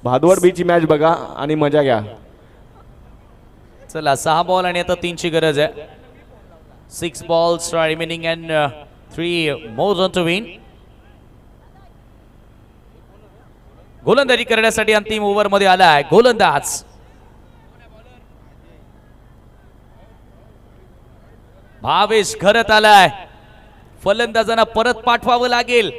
भादवड बीची मॅच बघा आणि मजा घ्या. चला, 6 बॉल आणि आता 3 ची गरज आहे. 6 balls remaining and 3 more than to win. गोलंदाजी करण्यासाठी अंतिम ओव्हर मध्ये आलाय गोलंदाज भावेश घरत आलाय. फलंदाजांना परत पाठवावं लागेल,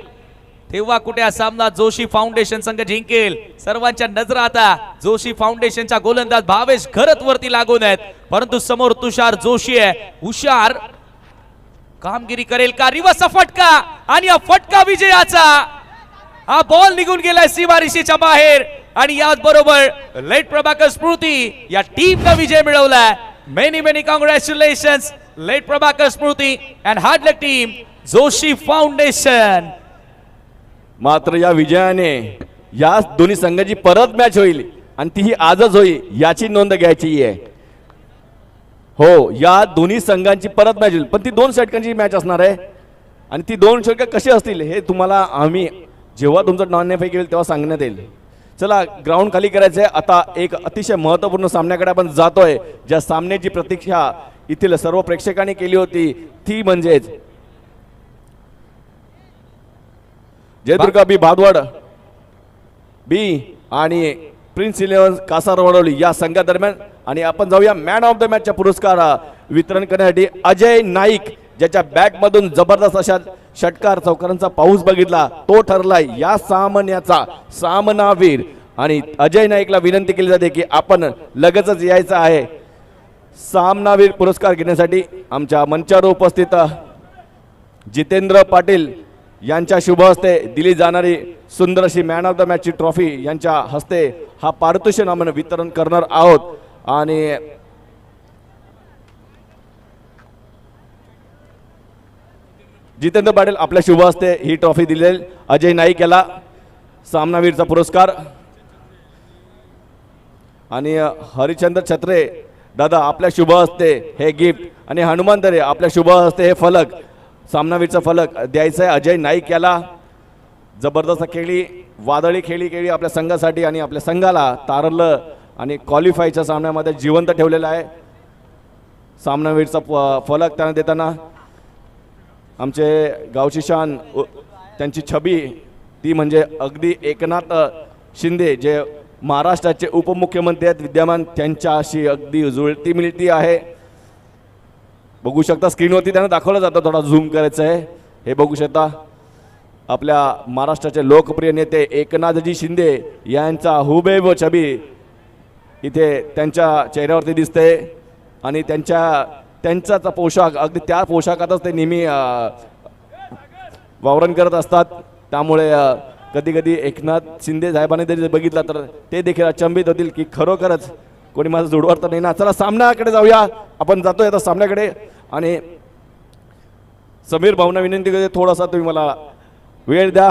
तेव्हा कुठे हा सामना जोशी फाउंडेशन संघ जिंकेल. सर्वांच्या नजरा आता जोशी फाउंडेशनच्या गोलंदाज भावेश घरत वरती लागून आहेत, परंतु समोर तुषार जोशी आहे. हुशार कामगिरी करेल का? रिवर्सचा फटका आणि हा फटका विजयाचा. हा बॉल निघून गेलाय सीमारेषेच्या बाहेर आणि याच बरोबर लेट प्रभाकर स्मृती या टीमला विजय मिळवलाय. Many many congratulations late Prabhakar Smriti and hard luck team Joshi Foundation. मात्र या विजयाने या दोन्ही संघाची परत मॅच होईल आणि तीही आजच होईल याची नोंद घ्यायची आहे. हो, या दोन्ही संघांची परत मॅच होईल, पण ती 2 षटकांची मॅच असणार आहे. आणि ती 2 षटकं कशी असतील हे तुम्हाला आम्ही जेव्हा तुमचं नाणेफेक येईल तेव्हा सांगण्यात येईल. चला, ग्राउंड खाली करायचं आहे. आता एक अतिशय महत्त्वपूर्ण सामन्याकडे आपण जातोय. ज्या सामन्याची प्रतीक्षा येथील सर्व प्रेक्षकांनी केली होती ती म्हणजेच जयदुर्गा बी भादवड बी आणि प्रिन्स 11 कासारवडवली या संघादरम्यान. आणि आपण जाऊया मॅन ऑफ द मॅचच्या पुरस्कार वितरण करण्यासाठी. अजय नाईक, ज्याच्या बॅटमधून जबरदस्त अशा षटकार चौकारांचा पाऊस बघितला, तो ठरलाय या सामन्याचा सामनावीर. आणि अजय नाईकला विनंती केली जाते की आपण लगेचच यायचं आहे सामनावीर पुरस्कार घेण्यासाठी. आमच्या मंचावर उपस्थित जितेंद्र पाटील यांच्या शुभ हस्ते दिली जाणारी सुंदर अशी मॅन ऑफ द मॅचची ट्रॉफी यांच्या हस्ते हा पारितोषिक आम्ही वितरण करणार आहोत. आणि जितेंद्र पाटील आपल्या शुभ हस्ते ही ट्रॉफी दिलेली. अजय नाईक याला सामनावीरचा पुरस्कार. आणि हरिचंद्र छत्रे दादा आपल्या शुभ हस्ते हे गिफ्ट. आणि हनुमान दरे आपल्या शुभ हस्ते हे फलक, सामनावीरचा फलक द्यायचा आहे अजय नाईक याला. जबरदस्त खेळी, वादळी खेळी आपल्या संघासाठी आणि आपल्या संघाला तारलं आणि क्वालिफायच्या सामन्यामध्ये जिवंत ठेवलेला आहे. सामनावीरचा फलक त्यांना देताना आमचे गावची शान त्यांची छबी ती म्हणजे अगदी एकनाथ शिंदे जे महाराष्ट्राचे उपमुख्यमंत्री आहेत विद्यमान, त्यांच्याशी अगदी जुळती मिळती आहे. बघू शकता स्क्रीनवरती त्यांना दाखवलं जातं, थोडा झूम करायचं आहे. हे बघू शकता आपल्या महाराष्ट्राचे लोकप्रिय नेते एकनाथजी शिंदे यांचा हुबेहूब छबी इथे त्यांच्या चेहऱ्यावरती दिसते आणि त्यांचाच पोशाख अगदी त्या पोशाखातच ते नेहमी वावरण करत असतात. त्यामुळे कधी कधी एकनाथ शिंदे साहेबांनी जरी बघितलं तर ते देखील अचंबित होतील की खरोखरच कोणी माझं जोडवर तर नाही ना. चला सामन्याकडे जाऊया. आपण जातोय आता सामन्याकडे आणि समीर भाऊंना विनंती करते थोडासा तुम्ही मला वेळ द्या.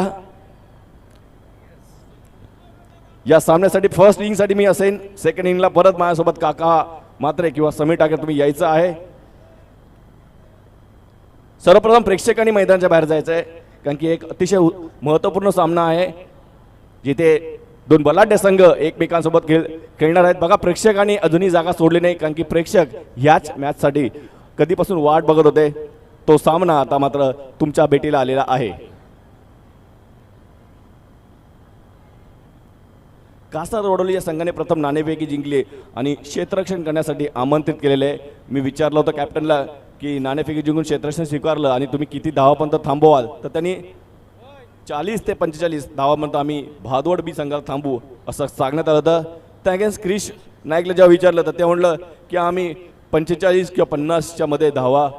या सामन्यासाठी फर्स्ट इनिंगसाठी मी असेन, सेकंड इनिंगला परत माझ्यासोबत काका मात्रे किंवा समीर टाके तुम्ही यायचं आहे. सर्वप्रथम प्रेक्षकांनी मैदानाच्या बाहेर जायचं आहे कारण की एक अतिशय महत्त्वपूर्ण सामना आहे जिथे दोन बलाढ्य संघ एकमेकांसोबत खेळणार आहेत. बघा प्रेक्षकांनी अजूनही जागा सोडली नाही कारण की प्रेक्षक ह्याच मॅचसाठी कधीपासून वाट बघत होते. तो सामना आता मात्र तुमच्या भेटीला आलेला आहे. कासार रोडोली या संघाने प्रथम नाणेफेकी जिंकली आणि क्षेत्ररक्षण करण्यासाठी आमंत्रित केलेले. मी विचारलं होतं कॅप्टनला की नाणेफेकी जिंकून क्षेत्ररक्षण स्वीकारलं आणि तुम्ही किती धावापर्यंत थांबवाल, तर त्यांनी 40 ते 45 धावापर्यंत आम्ही भादवड बी संघाला थांबू असं सांगण्यात आलं होतं. त्या अगेन्स्ट क्रिश नाईकला जेव्हा विचारलं तर ते म्हणलं की आम्ही 45 किंवा 50च्या मध्ये धावा